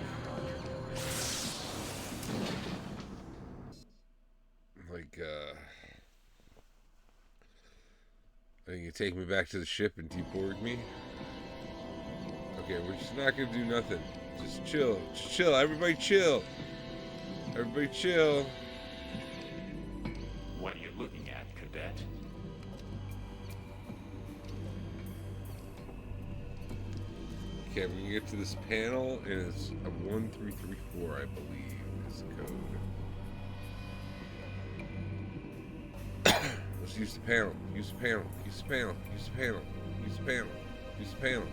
I think you take me back to the ship and deborg me. Okay, we're just not gonna do nothing. Just chill. Just chill. Everybody chill. Everybody chill. What are you looking at, Cadet? Okay, we can get to this panel, and it's a 1334, I believe, is the code. Let's use the panel. Use the panel. Use the panel. Use the panel. Use the panel. Use the panel.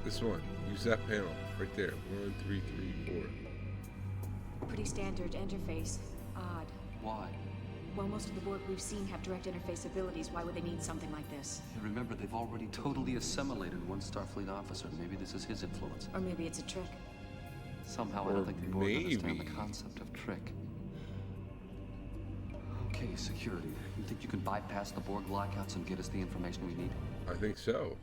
This one. Use that panel. Right there. 1334. Pretty standard interface. Odd. Why? Well, most of the Borg we've seen have direct interface abilities. Why would they need something like this? And remember, they've already totally assimilated one Starfleet officer. Maybe this is his influence. Or maybe it's a trick. Somehow, I don't think the Borg understand the concept of trick. Okay, Okay, security. You think you can bypass the Borg lockouts and get us the information we need? I think so.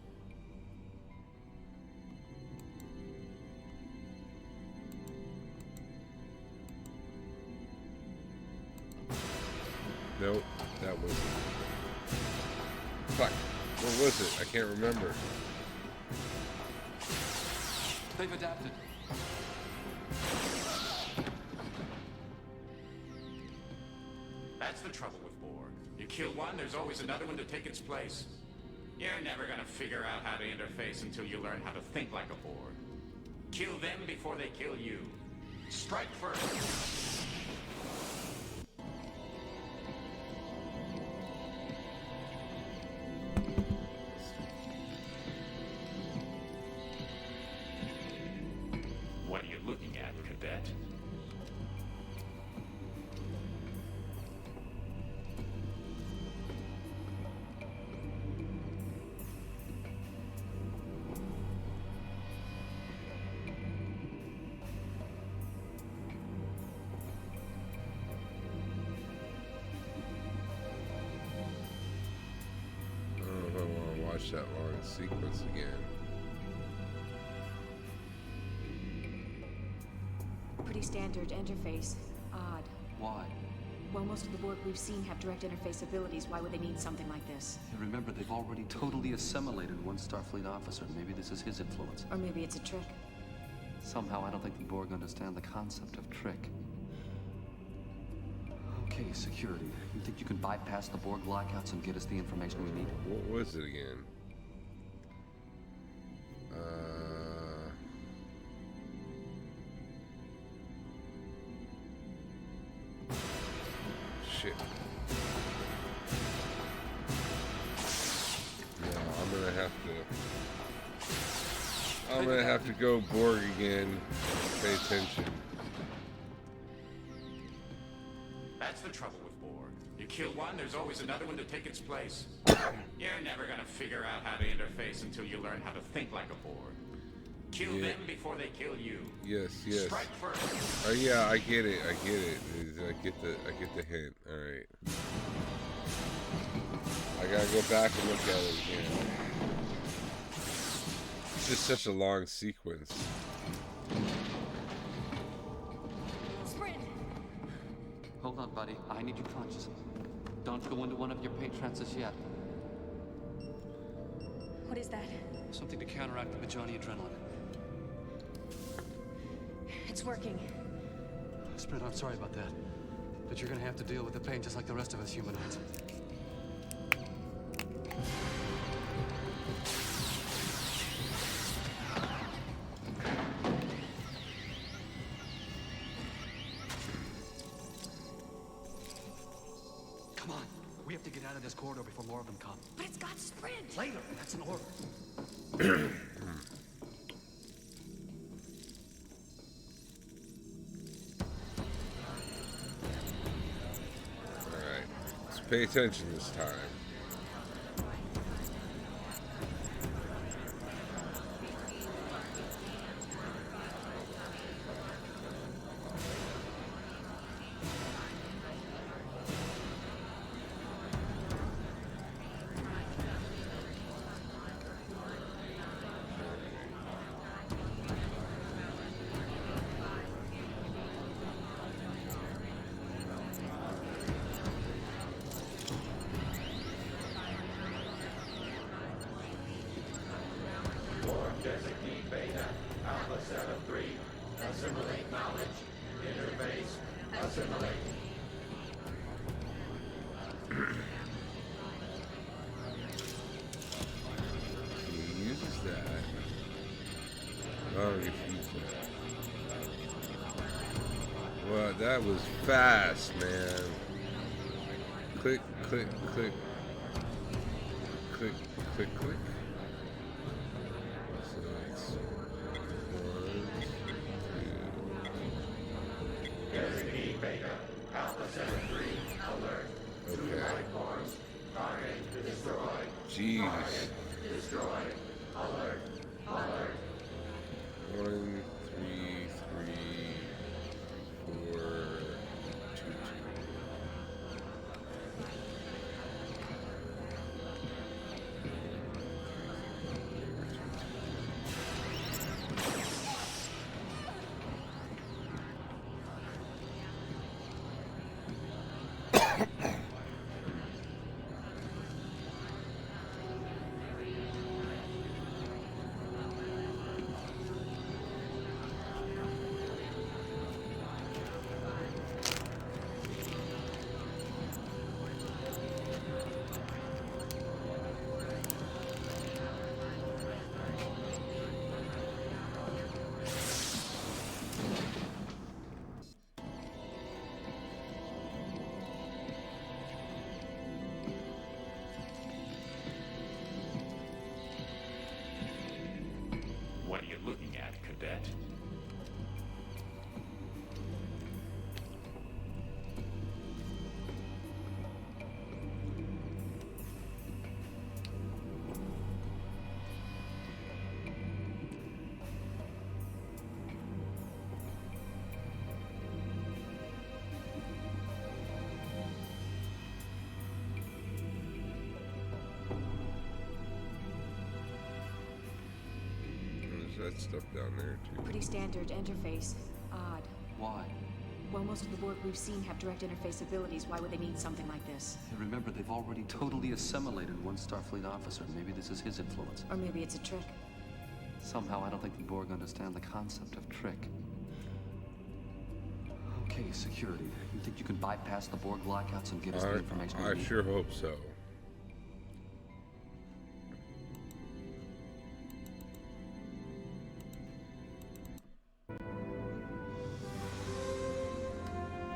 Nope, that wasn't. Fuck. What was it? I can't remember. They've adapted. That's the trouble with Borg. You kill one, there's always another one to take its place. You're never gonna figure out how to interface until you learn how to think like a Borg. Kill them before they kill you. Strike first. What are you looking at, cadet? I don't know if I want to watch that long sequence again. Pretty standard interface. Odd. Why? Well, most of the Borg we've seen have direct interface abilities. Why would they need something like this? And remember, they've already totally assimilated one Starfleet officer. Maybe this is his influence. Or maybe it's a trick. Somehow, I don't think the Borg understand the concept of trick. Okay, security. You think you can bypass the Borg lockouts and get us the information we need? What was it again? Shit. No, I'm gonna have to go Borg again. Pay attention. That's the trouble with Borg. You kill one, there's always another one to take its place. You're never gonna figure out how to interface until you learn how to think like a Borg. Kill them before they kill you. Yes, yes. Strike first. Oh yeah, I get it. I get the hint. All right. I gotta go back and look at it again. It's just such a long sequence. Sprint! Hold on, buddy. I need you conscious. Don't go into one of your pain trances yet. What is that? Something to counteract the Majani adrenaline. It's working. Sprint, I'm sorry about that. But you're gonna have to deal with the pain just like the rest of us humanoids. Come on. We have to get out of this corridor before more of them come. But it's got sprint! Later. That's an order. Pay attention this time. Well, that was fast, man. Click, click, click. Click, click, click. So it's 1, 2. Designee Beta, Alpha 73, alert. Okay. Target destroyed. Jeez. Destroyed. Alert. Alert. 1, 3, 3, 4, 2, 2. that stuff down there too. Pretty standard interface. Odd. Why? Well, most of the Borg we've seen have direct interface abilities. Why would they need something like this? And remember, they've already totally assimilated one Starfleet officer. Maybe this is his influence. Or maybe it's a trick. Somehow, I don't think the Borg understand the concept of trick. Okay, security. You think you can bypass the Borg lockouts and get us the information we I need? sure hope so.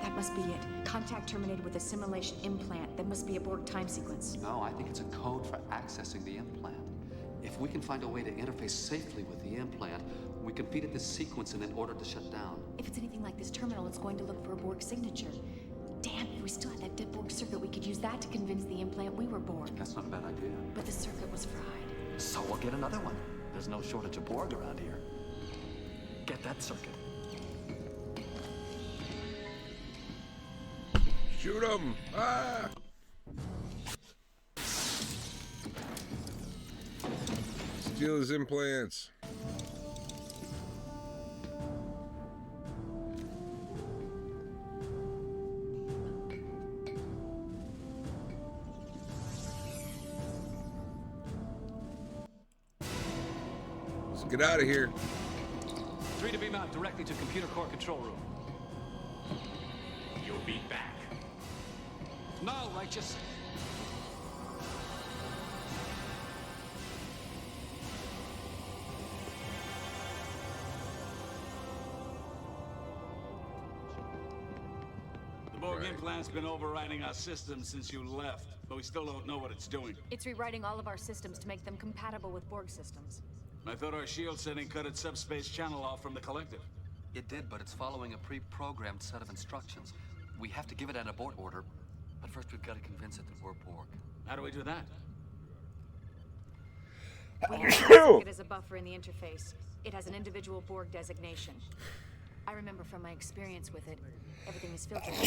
That must be it. Contact terminated with a simulation implant. That must be a Borg time sequence. No, I think it's a code for accessing the implant. If we can find a way to interface safely with the implant, we can feed it this sequence and then order to shut down. If it's anything like this terminal, it's going to look for a Borg signature. Damn, if we still had that dead Borg circuit, we could use that to convince the implant we were Borg. That's not a bad idea. But the circuit was fried. So we'll get another one. There's no shortage of Borg around here. Get that circuit. Shoot him! Ah! Steal his implants. Let's get out of here. 3 to beam out directly to computer core control room. You'll be back. No, Righteous. The Borg implant's been overriding our system since you left, but we still don't know what it's doing. It's rewriting all of our systems to make them compatible with Borg systems. I thought our shield setting cut its subspace channel off from the collective. It did, but it's following a pre-programmed set of instructions. We have to give it an abort order, but first we've got to convince it that we're Borg. How do we do that? We have the circuit as a buffer in the interface. It has an individual Borg designation. I remember from my experience with it, everything is filtered. Talk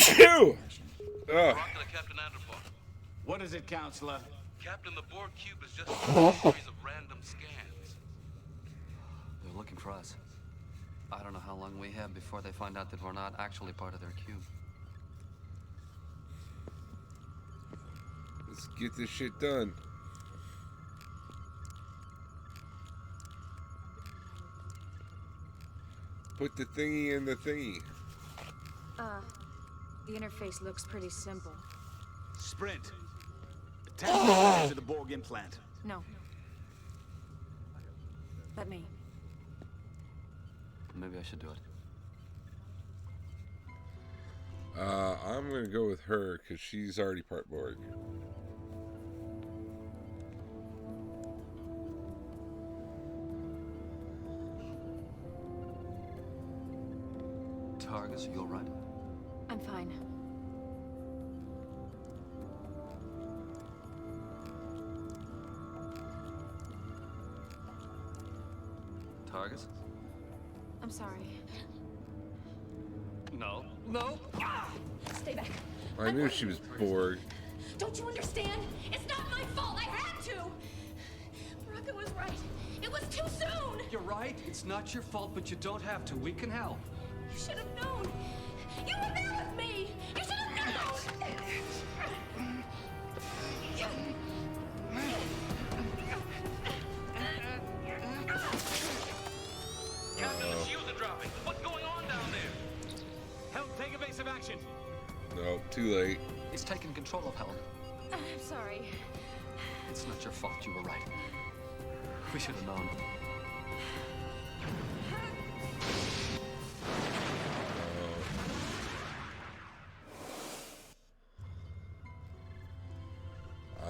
to Captain Anderson. What is it, Counselor? Captain, the Borg cube is just a series of random scans. They're looking for us. I don't know how long we have before they find out that we're not actually part of their cube. Let's get this shit done. Put the thingy in the thingy. The interface looks pretty simple. Sprint. Attach to the Borg implant. No. Let me. Maybe I should do it. I'm gonna go with her because she's already part Borg. Targus, are you all right? I'm fine. Targus? I'm sorry. No. No! Stay back. I knew she was Borg. Don't you understand? It's not my fault. I had to. Baraka was right. It was too soon. You're right. It's not your fault, but you don't have to. We can help. You should have known. You were there with me. You should have known. Captain, the shields are dropping. What's going on down there? Help, take evasive action. No, too late. It's taking control of Helen. I'm sorry. It's not your fault. You were right. We should have known.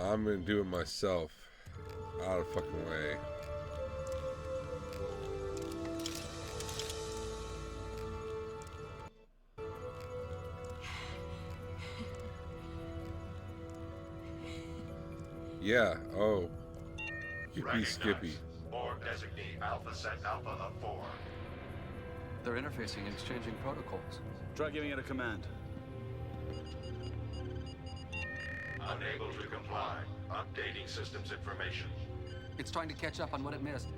I'm gonna do it myself. Out of fucking way. Yeah, oh. Skippy Skippy. Borg designee Alpha Set Alpha of 4. They're interfacing and exchanging protocols. Try giving it a command. Unable to comply. Updating systems information. It's trying to catch up on what it missed.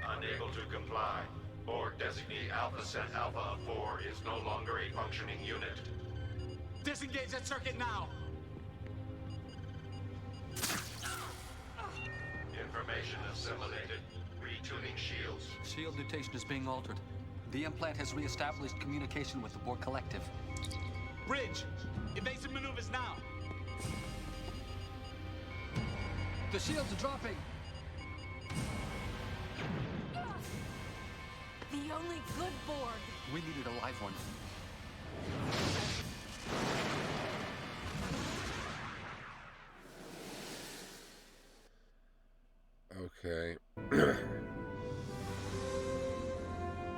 Unable to comply. Borg designee Alpha Cent Alpha of 4 is no longer a functioning unit. Disengage that circuit now! Information assimilated. Retuning shields. Shield mutation is being altered. The implant has re-established communication with the Borg Collective. Bridge! Evasive maneuvers now! The shields are dropping! The only good Borg. We needed a live one. Okay.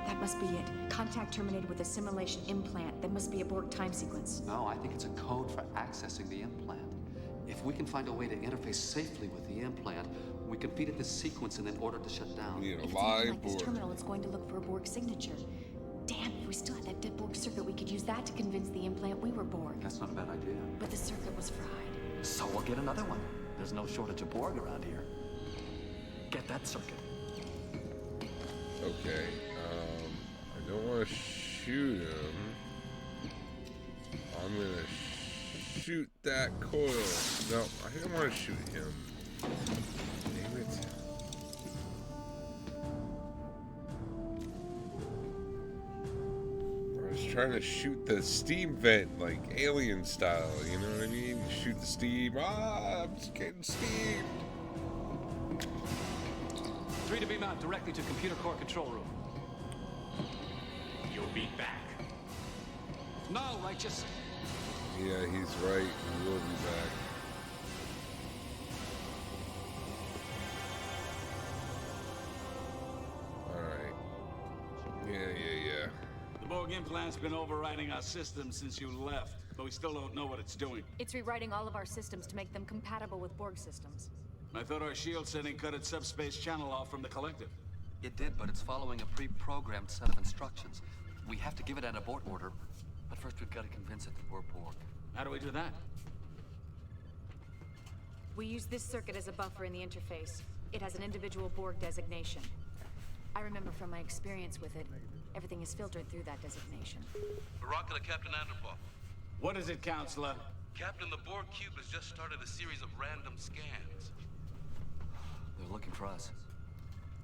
That must be it. Contact terminated with a simulation implant. That must be a Borg time sequence. No, I think it's a code for accessing the implant. If we can find a way to interface safely with the implant, we can feed it this sequence and then order to shut down. We need a If it's anything live like this Borg. terminal, it's going to look for a Borg signature. Damn, if we still had that dead Borg circuit, we could use that to convince the implant we were Borg. That's not a bad idea. But the circuit was fried. So we'll get another one. There's no shortage of Borg around here. Get that circuit. Okay. I don't want to shoot him. I'm gonna shoot that coil. No, I don't want to shoot him. Damn it. I was trying to shoot the steam vent like alien style, you know what I mean? Shoot the steam. Ah, I'm just getting steamed. 3 to beam out directly to computer core control room. You'll be back. No, Righteous. Yeah, he's right. We will be back. Alright. Yeah. The Borg implant's been overriding our system since you left, but we still don't know what it's doing. It's rewriting all of our systems to make them compatible with Borg systems. I thought our shield setting cut its subspace channel off from the collective. It did, but it's following a pre-programmed set of instructions. We have to give it an abort order, but first we've got to convince it that we're Borg. How do we do that? We use this circuit as a buffer in the interface. It has an individual Borg designation. I remember from my experience with it, everything is filtered through that designation. Baraka to Captain Anderpov. What is it, Counselor? Captain, the Borg cube has just started a series of random scans. They're looking for us.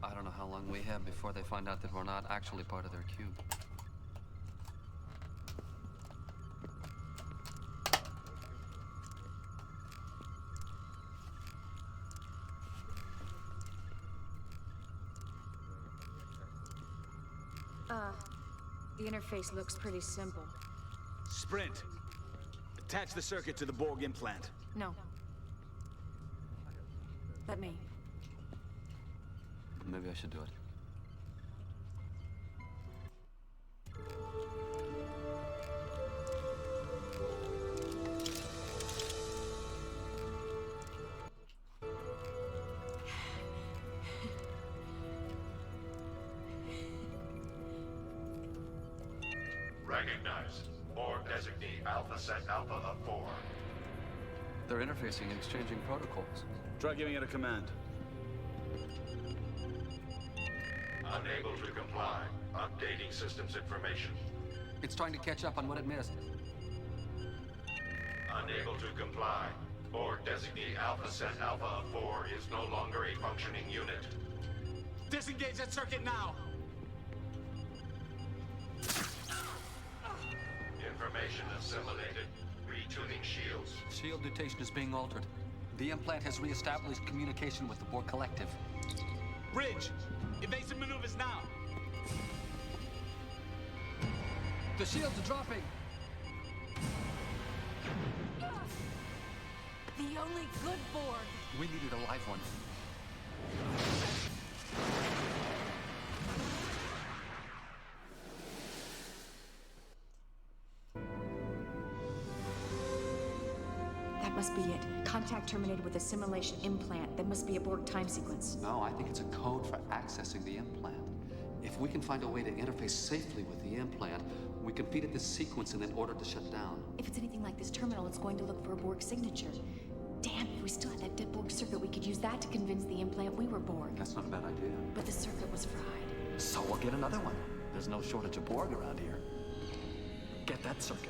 I don't know how long we have before they find out that we're not actually part of their cube. The interface looks pretty simple. Sprint. Attach the circuit to the Borg implant. No. Let me. Maybe I should do it. Recognized. Borg designee Alpha Cent Alpha of 4. They're interfacing and exchanging protocols. Try giving it a command. Unable to comply. Updating systems information. It's trying to catch up on what it missed. Unable to comply. Borg designee Alpha Cent Alpha of 4 is no longer a functioning unit. Disengage that circuit now! Information assimilated. Retuning shields. Shield mutation is being altered. The implant has re-established communication with the Borg Collective. Bridge! Evasive maneuvers now! The shields are dropping! The only good Borg. We needed a live one. That must be it. Contact terminated with a simulation implant. That must be a Borg time sequence. No, I think it's a code for accessing the implant. If we can find a way to interface safely with the implant, we can feed it this sequence and then order to shut down. If it's anything like this terminal, it's going to look for a Borg signature. Damn, if we still had that dead Borg circuit, we could use that to convince the implant we were Borg. That's not a bad idea. But the circuit was fried. So we'll get another one. There's no shortage of Borg around here. Get that circuit.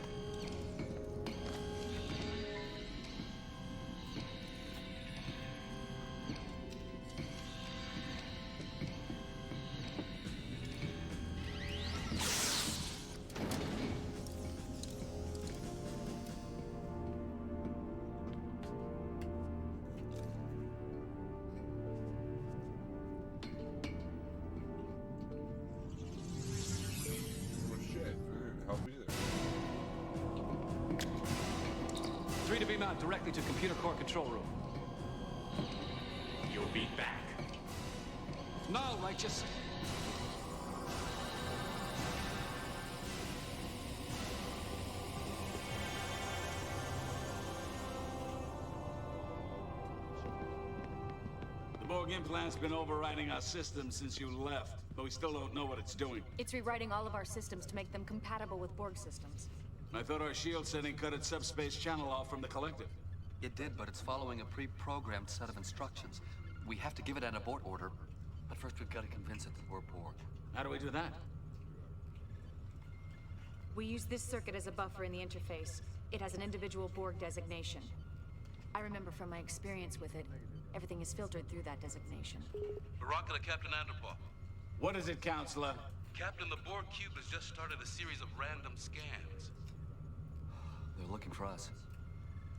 To be mounted directly to computer core control room. You'll be back. No, Righteous. The Borg implant's been overriding our system since you left, but we still don't know what it's doing. It's rewriting all of our systems to make them compatible with Borg systems. I thought our shield setting cut its subspace channel off from the collective. It did, but it's following a pre-programmed set of instructions. We have to give it an abort order, but first we've got to convince it that we're Borg. How do we do that? We use this circuit as a buffer in the interface. It has an individual Borg designation. I remember from my experience with it, everything is filtered through that designation. Baraka to Captain Anderpaw. What is it, Counselor? Captain, the Borg cube has just started a series of random scans. They're looking for us.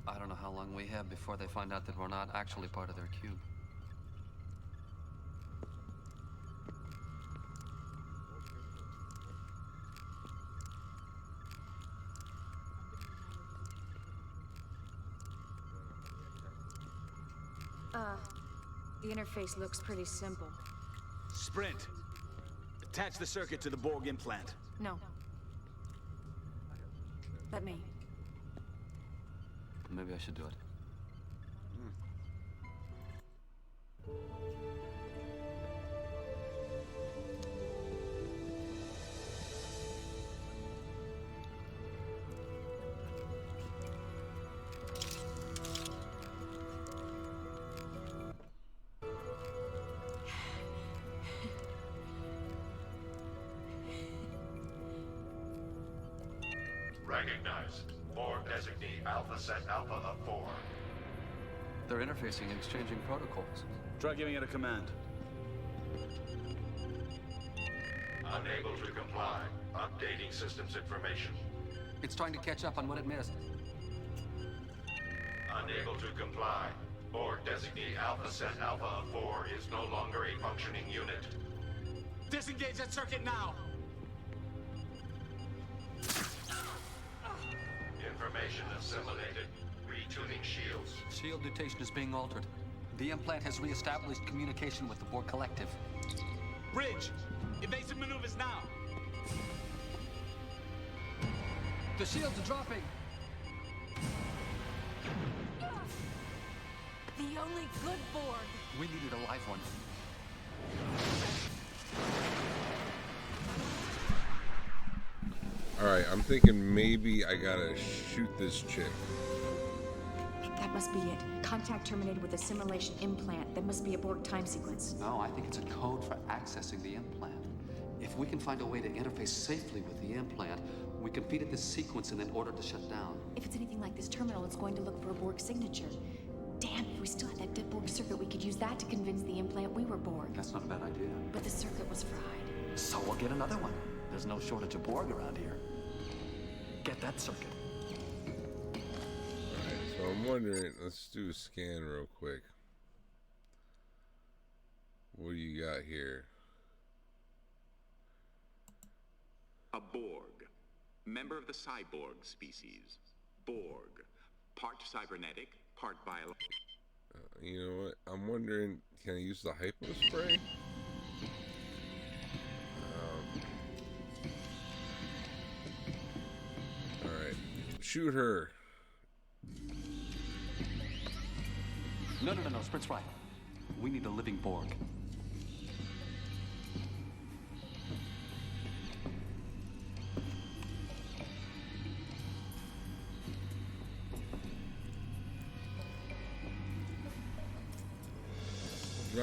I don't know how long we have before they find out that we're not actually part of their cube. The interface looks pretty simple. Sprint. Attach the circuit to the Borg implant. No. Let me. Maybe I should do it. Recognized. Borg designee Alpha Set Alpha of 4. They're interfacing and exchanging protocols. Try giving it a command. Unable to comply. Updating systems information. It's trying to catch up on what it missed. Unable to comply. Borg designee Alpha Set Alpha of 4 is no longer a functioning unit. Disengage that circuit now! Information assimilated. Retuning shields. Shield mutation is being altered. The implant has re-established communication with the Borg collective. Bridge! Evasive maneuvers now! The shields are dropping! The only good Borg! We needed a live one. Alright, I'm thinking maybe I gotta shoot this chick. That must be it. Contact terminated with a simulation implant. That must be a Borg time sequence. No, I think it's a code for accessing the implant. If we can find a way to interface safely with the implant, we can feed it this sequence and then order it to shut down. If it's anything like this terminal, it's going to look for a Borg signature. Damn, if we still had that dead Borg circuit, we could use that to convince the implant we were Borg. That's not a bad idea. But the circuit was fried. So we'll get another one. There's no shortage of Borg around here. Get that circuit. Alright, so I'm wondering, let's do a scan real quick. What do you got here? A Borg. Member of the cyborg species. Borg. Part cybernetic, part biological. You know what? I'm wondering, can I use the hypo spray? Alright. Shoot her. No, Sprint's right. We need a living Borg.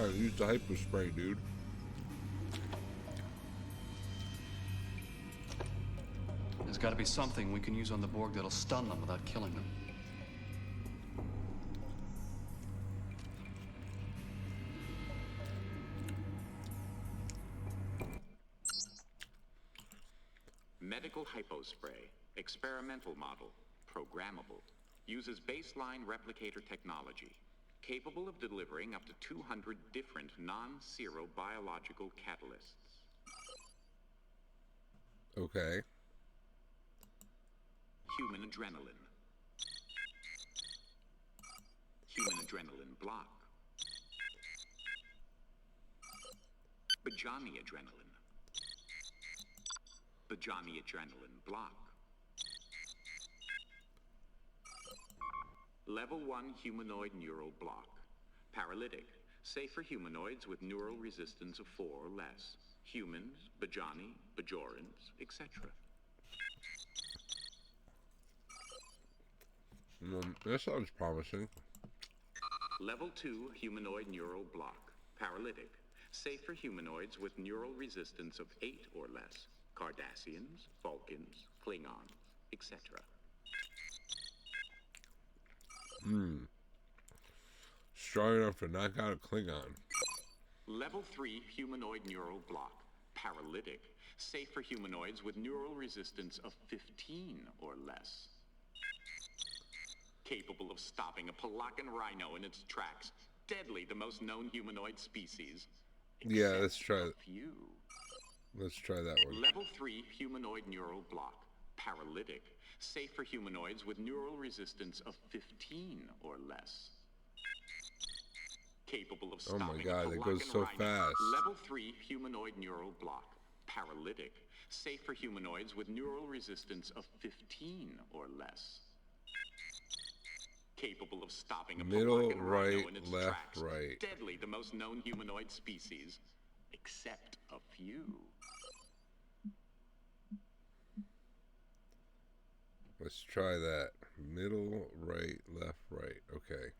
on, use the hypo spray, dude. There's got to be something we can use on the Borg that'll stun them without killing them. Medical hypospray, experimental model, programmable, uses baseline replicator technology, capable of delivering up to 200 different non-zero biological catalysts. Okay. Human adrenaline. Human adrenaline block. Bajani adrenaline. Bajani adrenaline block. Level 1 humanoid neural block. Paralytic, safe for humanoids with neural resistance of 4 or less. Humans, Bajani, Bajorans, etc. That sounds promising. Level 2 humanoid neural block. Paralytic, safe for humanoids with neural resistance of 8 or less. Cardassians, Vulcans, Klingons, etc. Strong enough to knock out a Klingon. Level 3 humanoid neural block. Paralytic, safe for humanoids with neural resistance of 15 or less. Capable of stopping a Pelacan rhino in its tracks. Deadly, the most known humanoid species. Yeah, let's try it. Few. Let's try that one. Level 3 humanoid neural block. Paralytic, safe for humanoids with neural resistance of 15 or less. Capable of stopping oh my god, a it goes so Pelacan rhino. fast. Level 3 humanoid neural block. Paralytic, safe for humanoids with neural resistance of 15 or less. Capable of stopping a Middle, Pelacan right, rhino in its left, tracks. right. Deadly, the most known humanoid species, except a few. Let's try that. Middle, right, left, right. Okay.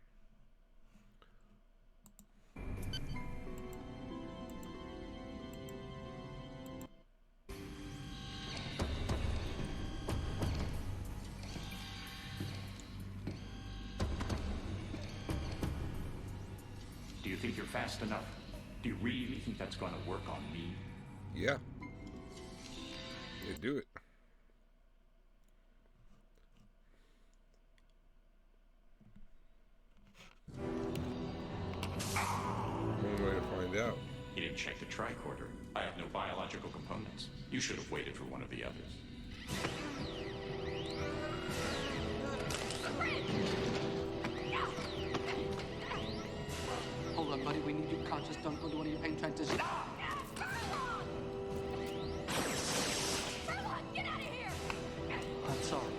Do you think you're fast enough? Do you really think that's going to work on me? Yeah. Yeah, do it. One way to find out. You didn't check the tricorder. I have no biological components. You should have waited for one of the others. Hold on, buddy. We need you conscious. Don't go to one of your pain transitions. Get out of here! I'm sorry.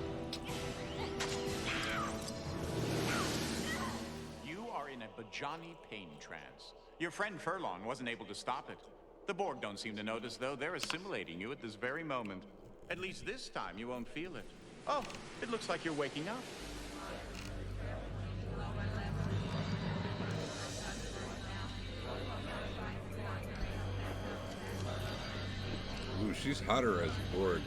You are in a Bajani pain trance. Your friend Furlong wasn't able to stop it. The Borg don't seem to notice, though. They're assimilating you at this very moment. At least this time you won't feel it. Oh, it looks like you're waking up. Ooh, she's hotter as a Borg.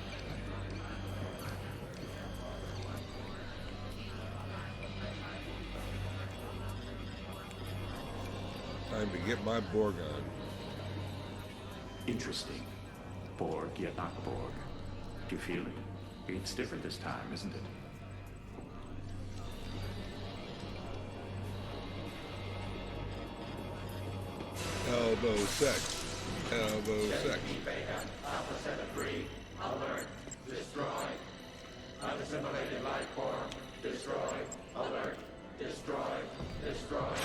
Time to get my Borg on. Interesting. Borg, yet not Borg. Do you feel it? It's different this time, isn't it? Elbow sex. Elbow sex. Alpha 7-3, alert, destroy. Unassimilated life form, destroy, alert, destroy, destroy.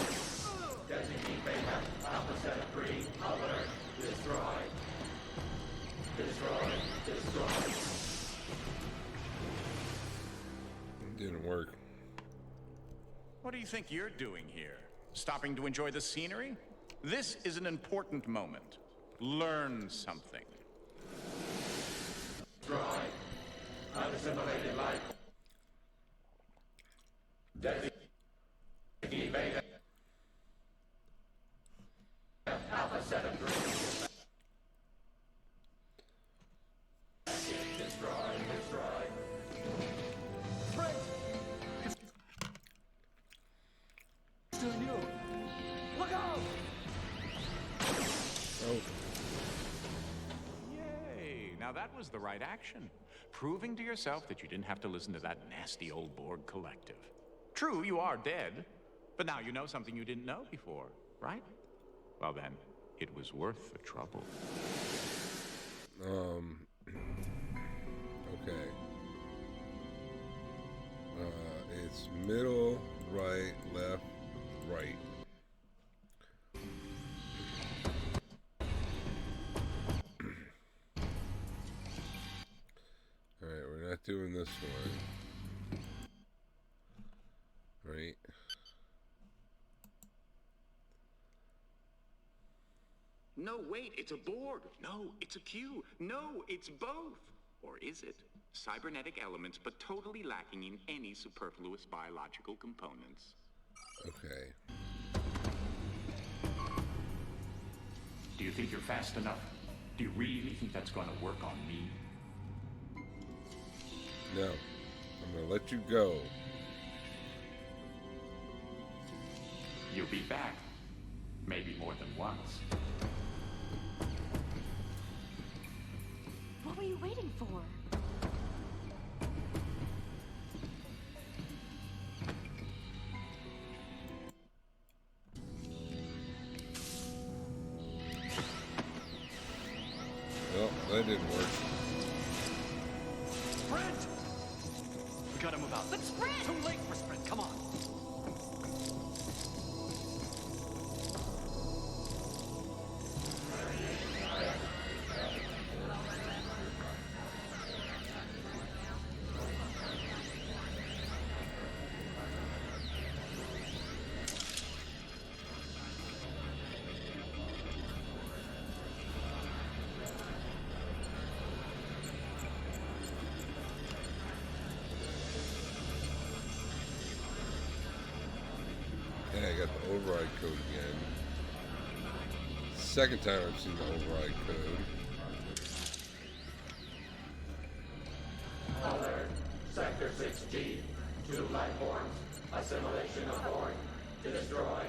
Designate Beta, Alpha 7-3, alert, destroy. Destroy, destroy. Didn't work. What do you think you're doing here? Stopping to enjoy the scenery? This is an important moment. Learn something. Destroy. Unassimilated life. Designate Beta. that was the right action. Proving to yourself that you didn't have to listen to that nasty old Borg collective. True, you are dead, but now you know something you didn't know before, right? Well then, it was worth the trouble. Okay. It's middle, right, left, right. Alright, we're not doing this one. Right. No, wait, it's a Borg. No, it's a Q. No, it's both. Or is it? Cybernetic elements, but totally lacking in any superfluous biological components. Okay. Do you think you're fast enough? Do you really think that's going to work on me? No. I'm going to let you go. You'll be back. Maybe more than once. What were you waiting for? Well, that didn't work. Sprint! We gotta move out. Let's sprint! Too late for sprint, come on. Yeah, I got the override code again. Second time I've seen the override code. Alert. Sector 6G. 2 life forms. Assimilation of Borg. To destroy.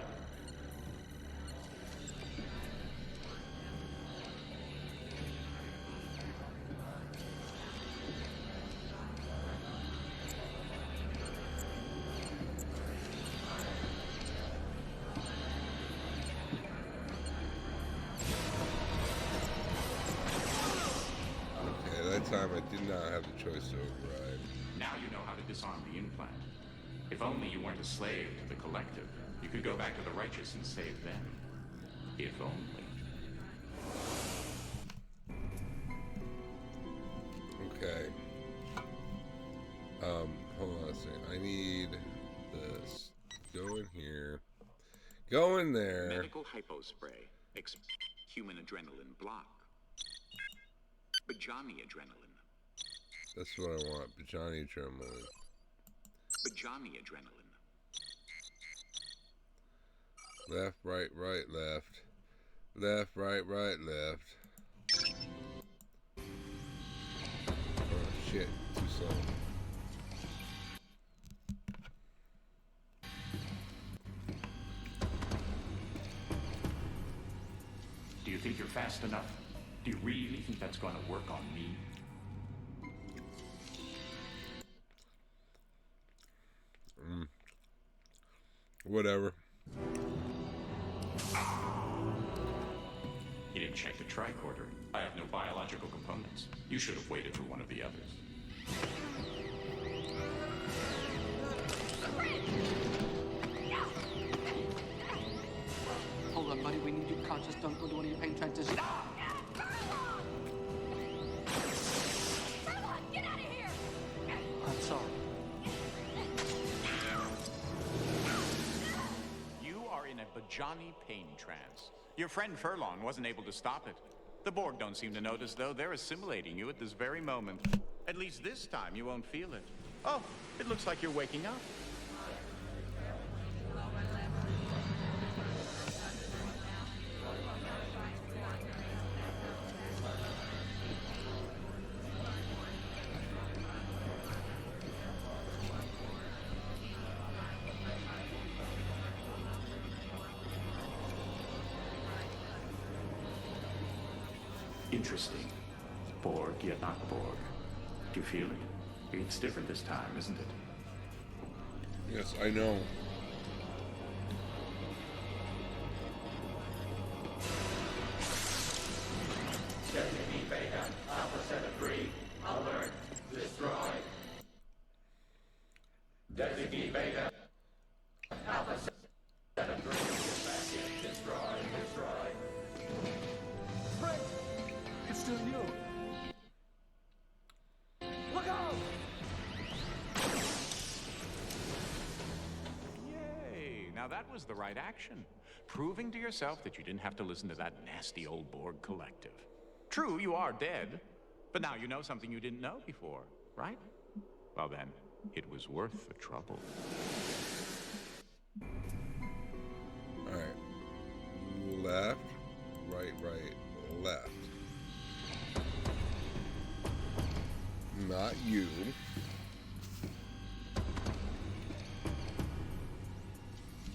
Time I did not have the choice to override. Now you know how to disarm the implant. If only you weren't a slave to the collective, you could go back to the righteous and save them. If only. Okay. Hold on a second. I need this. Go in here. Go in there. Medical hypospray. Human adrenaline block. Bajani adrenaline. That's what I want. Bajani adrenaline. Bajani adrenaline. Left, right, right, left. Left, right, right, left. Oh shit, too slow. Do you think you're fast enough? Do you really think that's going to work on me? Whatever. You didn't check the tricorder. I have no biological components. You should have waited for one of the others. Hold on, buddy. We need you conscious. Don't go to one of your pain transitions. Get out of here! I'm sorry. You are in a Bajani pain trance. Your friend Furlong wasn't able to stop it. The Borg don't seem to notice, though. They're assimilating you at this very moment. At least this time you won't feel it. Oh, it looks like you're waking up. Interesting. Borg, yet not Borg. Do you feel it? It's different this time, isn't it? Yes, I know. Designee Beta, Alpha 7-3, alert, destroy. Designee Beta, Alpha 7-3, destroy. Sprint! It's still you. Look out! Yay! Now that was the right action. Proving to yourself that you didn't have to listen to that nasty old Borg collective. True, you are dead, but now you know something you didn't know before, right? Well then, it was worth the trouble. Alright. Left, right, left. Not you.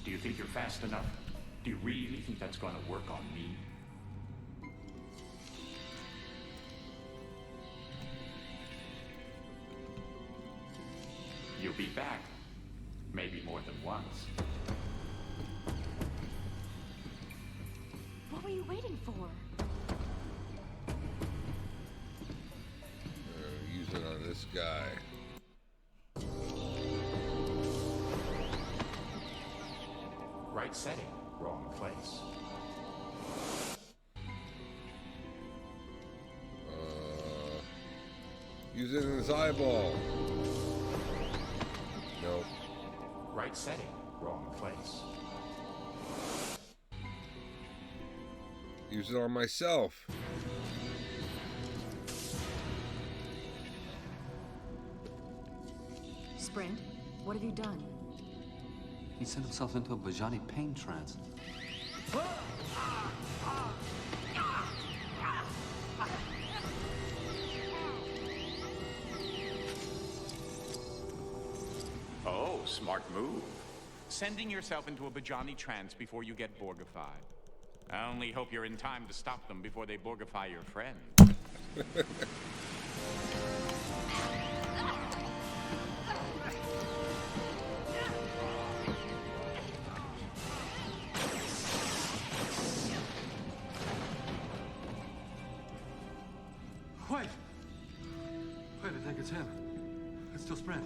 Do you think you're fast enough? Do you really think that's going to work on me? You'll be back. Maybe more than once. What were you waiting for? Use it on this guy. Right setting, wrong place. Use it in his eyeball. Nope. Right setting, wrong place. Use it on myself. Sprint, what have you done? He sent himself into a Bajani pain trance. Oh, smart move. Sending yourself into a Bajani trance before you get Borgified. I only hope you're in time to stop them before they Borgify your friend. Wait! Wait, I think it's him. It's still Sprint.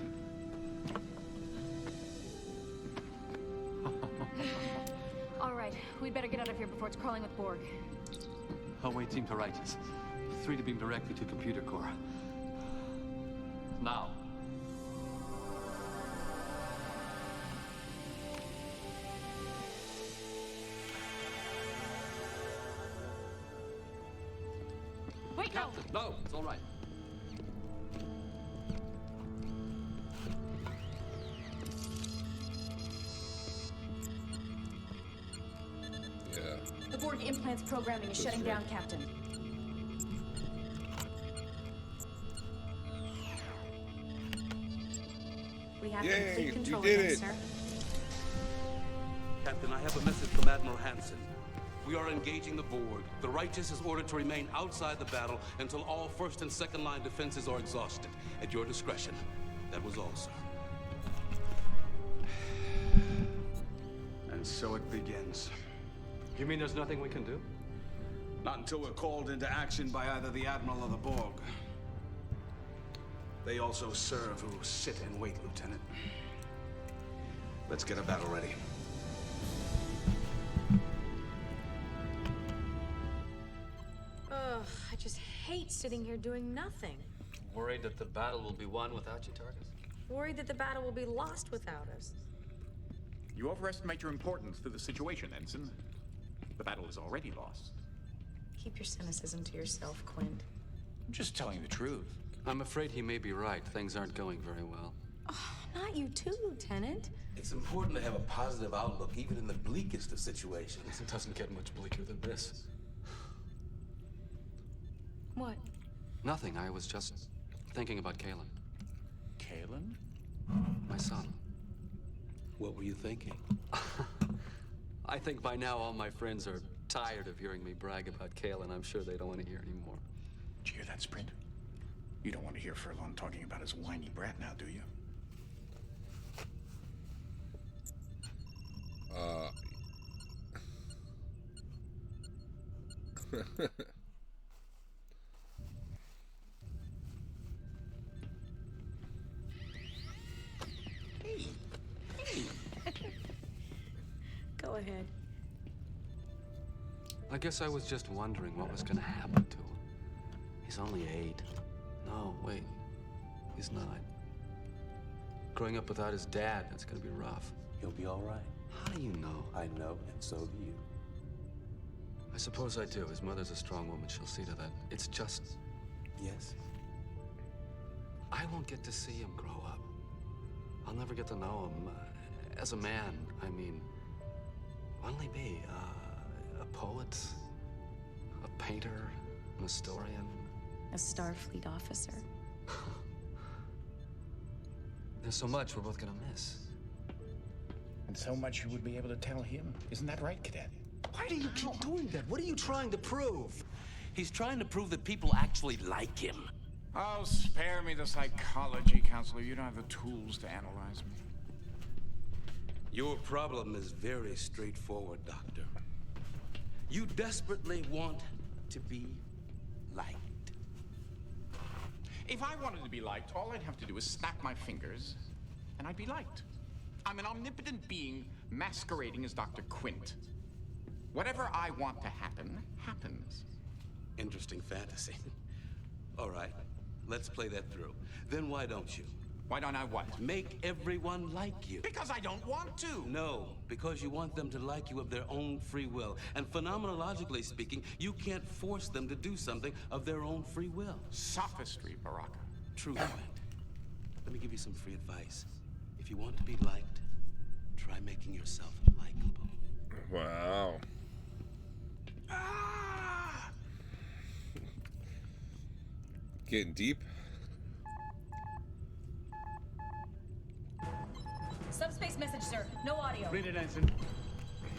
All right, we'd better get out of here before it's crawling with Borg. Away team to righteous. 3 to beam directly to computer core. Now. Wait, no! Captain, no, it's all right. Yeah. The Borg implant's programming is shutting down, Captain. We have Yay, complete control you did again, it. sir. Captain, I have a message from Admiral Hansen. We are engaging the Borg. The Righteous is ordered to remain outside the battle until all first and second line defenses are exhausted. At your discretion. That was all, sir. And so it begins. You mean there's nothing we can do? Not until we're called into action by either the Admiral or the Borg. They also serve who sit and wait, Lieutenant. Let's get a battle ready. Ugh, I just hate sitting here doing nothing. Worried that the battle will be won without you, Tarkus? Worried that the battle will be lost without us. You overestimate your importance to the situation, Ensign. The battle is already lost. Keep your cynicism to yourself, Quint. I'm just telling the truth. I'm afraid he may be right. Things aren't going very well. Oh, not you too, Lieutenant. It's important to have a positive outlook, even in the bleakest of situations. It doesn't get much bleaker than this. What? Nothing. I was just thinking about Kalen. Kalen? My son. What were you thinking? I think by now all my friends are tired of hearing me brag about Kalen. I'm sure they don't want to hear anymore. you hear that, Sprint? You don't want to hear Furlong talking about his whiny brat now, do you? Go ahead. I guess I was just wondering what was gonna happen to him. He's only 8. No, wait. He's 9. Growing up without his dad, that's gonna be rough. He'll be all right. How do you know? I know, and so do you. I suppose I do. His mother's a strong woman. She'll see to that. It's just... Yes. I won't get to see him grow up. I'll never get to know him. As a man, I mean... What'll he be? A poet? A painter? An historian? A Starfleet officer. There's so much we're both gonna miss. And so much you would be able to tell him. Isn't that right, Cadet? Why do you keep doing that? What are you trying to prove? He's trying to prove that people actually like him. Oh, spare me the psychology, Counselor. You don't have the tools to analyze me. Your problem is very straightforward, Doctor. You desperately want to be liked. If I wanted to be liked, all I'd have to do is snap my fingers, and I'd be liked. I'm an omnipotent being masquerading as Dr. Quint. Whatever I want to happen, happens. Interesting fantasy. All right, let's play that through. Then why don't you? Why don't I what? Make everyone like you. Because I don't want to. No, because you want them to like you of their own free will. And phenomenologically speaking, you can't force them to do something of their own free will. Sophistry, Baraka. True point. Let me give you some free advice. If you want to be liked, try making yourself likable. Wow. Getting deep. Subspace message, sir. No audio. Read it, Ensign.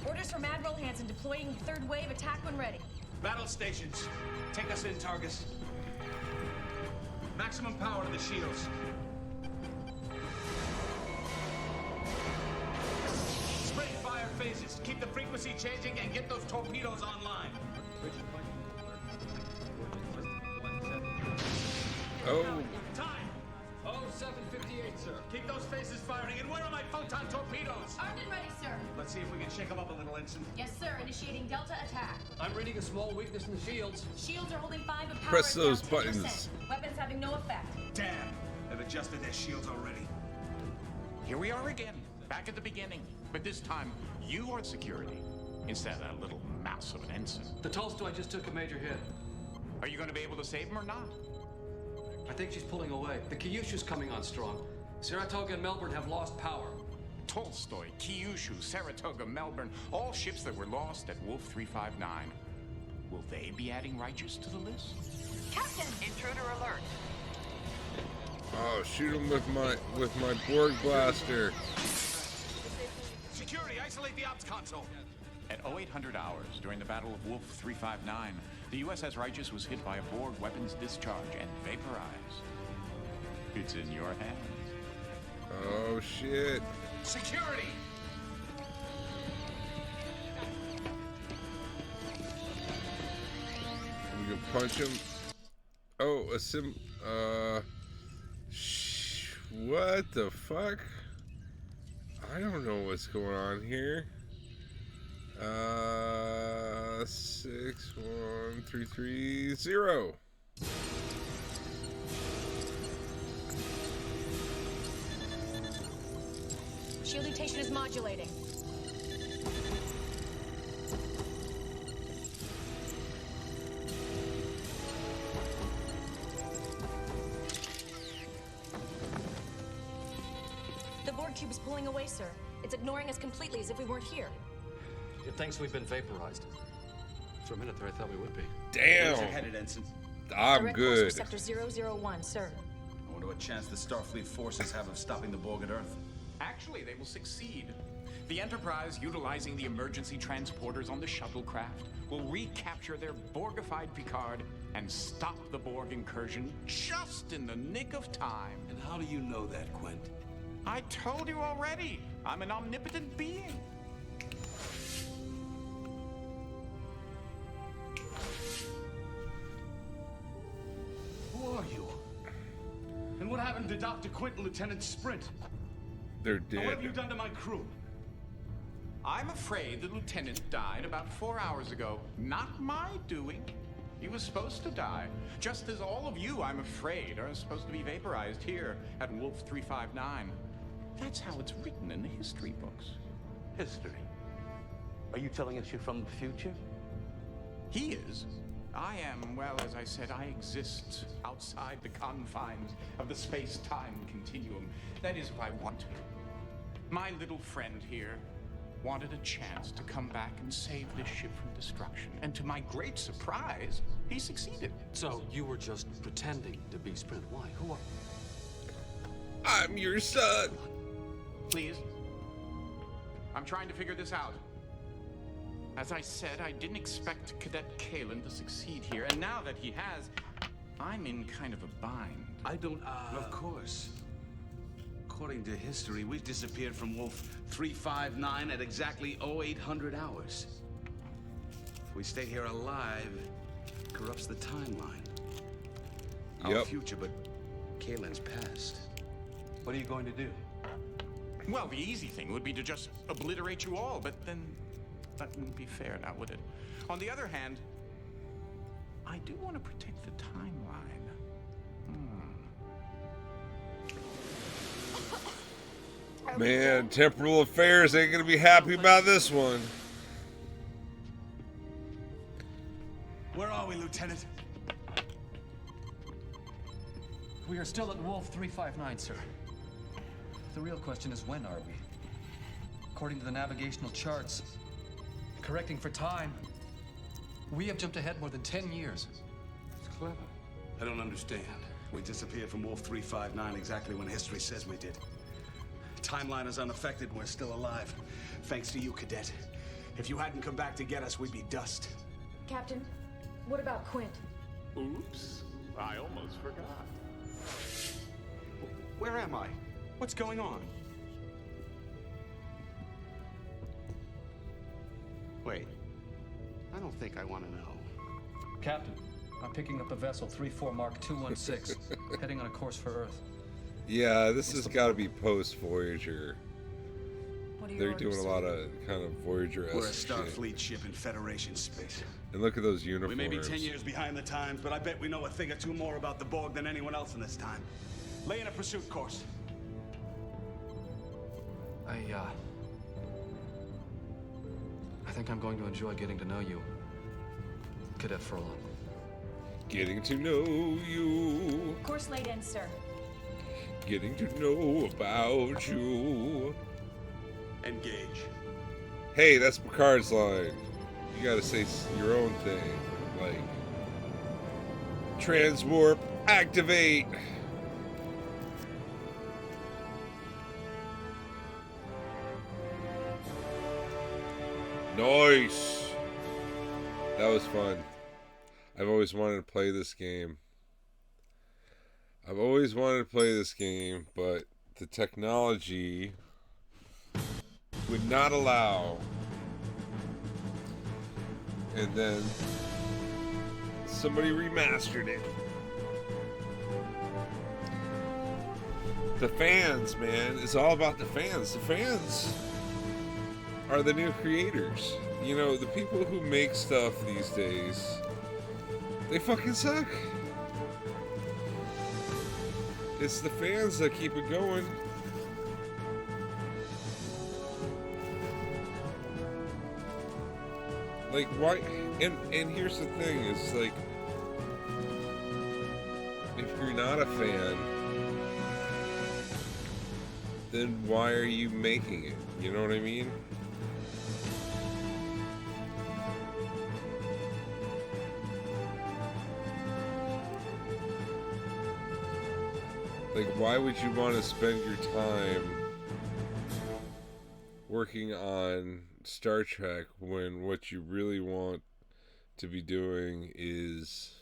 Orders from Admiral Hansen deploying third wave attack when ready. Battle stations. Take us in, Targus. Maximum power to the shields. Sprint fire phases. Keep the frequency changing and get those torpedoes online. Oh. Time. 07:58, sir. Keep those phases firing. And where are my photon torpedoes? Armed and ready, sir. Let's see if we can shake them up a little, Ensign. Yes, sir. Initiating Delta attack. I'm reading a small weakness in the shields. Shields are holding 5 of power. Press at down those 10%. buttons. Weapons having no effect. Damn. They've adjusted their shields already. Here we are again, back at the beginning. But this time, you are security, instead of that little mouse of an ensign. The Tolstoy just took a major hit. Are you going to be able to save him or not? I think she's pulling away. The Kyushu's coming on strong. Saratoga and Melbourne have lost power. Tolstoy, Kyushu, Saratoga, Melbourne, all ships that were lost at Wolf 359. Will they be adding Righteous to the list? Captain! Intruder alert. Oh, shoot him with my Borg blaster. Security, isolate the ops console. At 0800 hours, during the Battle of Wolf 359, the USS Righteous was hit by a Borg weapons discharge and vaporized. It's in your hands. Oh, shit. Security! We can punch him. Oh, what the fuck? I don't know what's going on here. 61330. Shield mutation is modulating. The Borg cube is pulling away, sir. It's ignoring us completely as if we weren't here. It thinks we've been vaporized. For a minute there, I thought we would be. Damn. Where's it headed, Ensign? I'm Direct good. Course receptor 001, sir. I wonder what chance the Starfleet forces have of stopping the Borg at Earth. Actually, they will succeed. The Enterprise, utilizing the emergency transporters on the shuttlecraft, will recapture their Borgified Picard and stop the Borg incursion just in the nick of time. And how do you know that, Quint? I told you already. I'm an omnipotent being. Who are you? And what happened to Dr. Quint and Lieutenant Sprint? They're And dead. what have you done to my crew? I'm afraid the lieutenant died about 4 hours ago. Not my doing. He was supposed to die. Just as all of you, I'm afraid, are supposed to be vaporized here at Wolf 359. That's how it's written in the history books. History? Are you telling us you're from the future? He is. I am, well, as I said, I exist outside the confines of the space-time continuum. That is what I want. My little friend here wanted a chance to come back and save this ship from destruction. And to my great surprise, he succeeded. So you were just pretending to be Sprint. Why? Who are... I'm your son. Please. I'm trying to figure this out. As I said, I didn't expect Cadet Kalen to succeed here, and now that he has, I'm in kind of a bind. I don't, Of course. According to history, we disappeared from Wolf 359 at exactly 0800 hours. If we stay here alive, it corrupts the timeline. Our Yep. future, but Kalen's past. What are you going to do? Well, the easy thing would be to just obliterate you all, but then that wouldn't be fair now, would it? On the other hand, I do want to protect the timeline. Man, temporal affairs ain't gonna be happy about this one. Where are we, Lieutenant? We are still at Wolf 359, sir. The real question is, when are we? According to the navigational charts, correcting for time, we have jumped ahead more than 10 years. It's clever. I don't understand. We disappeared from Wolf 359 exactly when history says we did. Timeline is unaffected and we're still alive. Thanks to you, Cadet. If you hadn't come back to get us, we'd be dust. Captain, what about Quint? Oops, I almost forgot. Where am I? What's going on? Wait. I don't think I want to know. Captain, I'm picking up a vessel 34 Mark 216, heading on a course for Earth. Yeah, this has got to be post Voyager. What are your They're orders, doing a sir? lot of kind of Voyager-esque We're a shit. Starfleet ship in Federation space. And look at those uniforms. We may be 10 years behind the times, but I bet we know a thing or two more about the Borg than anyone else in this time. Lay in a pursuit course. I think I'm going to enjoy getting to know you, Cadet Furlong. Getting to know you. Course laid in, sir. Getting to know about you. Engage. Hey, that's Picard's line. You gotta say your own thing. Like, transwarp, activate. Nice. That was fun. I've always wanted to play this game. But the technology would not allow. And then somebody remastered it. The fans, man. It's all about the fans. The fans are the new creators. You know, the people who make stuff these days, they fucking suck. It's the fans that keep it going. Like, why? And here's the thing, is like, if you're not a fan, then why are you making it? You know what I mean? Like, why would you want to spend your time working on Star Trek when what you really want to be doing is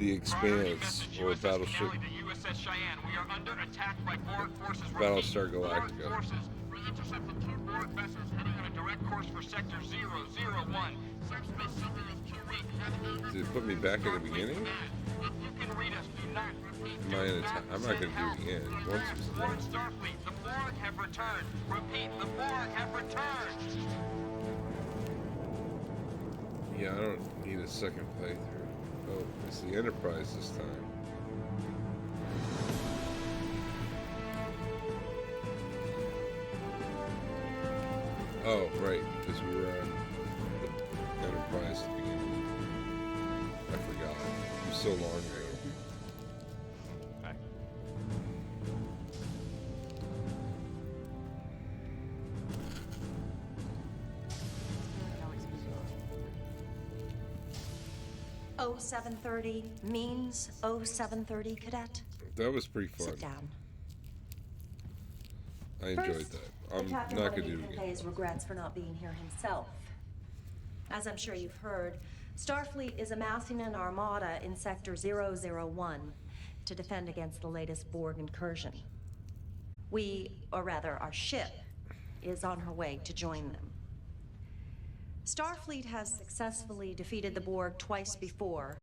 The Expanse or Battleship. USS Cheyenne. We are under attack by Borg forces. Battlestar Galactica. Borg forces. We intercepted 2 Borg vessels heading on a direct course for sector 001. Subspace signal is too weak. Did it put me back at the beginning? If you can read us, do not repeat. Am I in attack? I'm not going to do it again. Once it's Borg done. Starfleet, the Borg have returned. Repeat, the Borg have returned. Yeah, I don't need a second playthrough. Oh, it's the Enterprise this time. Oh, right, because we were on the Enterprise at the beginning. I forgot. It was so long ago. Okay. Oh, 0730 means 0730, Cadet. That was pretty fun. Sit down. I enjoyed First, that. the I'm captain not wanted going to to do it convey again. his regrets for not being here himself. As I'm sure you've heard, Starfleet is amassing an armada in Sector 001 to defend against the latest Borg incursion. Or rather, our ship is on her way to join them. Starfleet has successfully defeated the Borg twice before,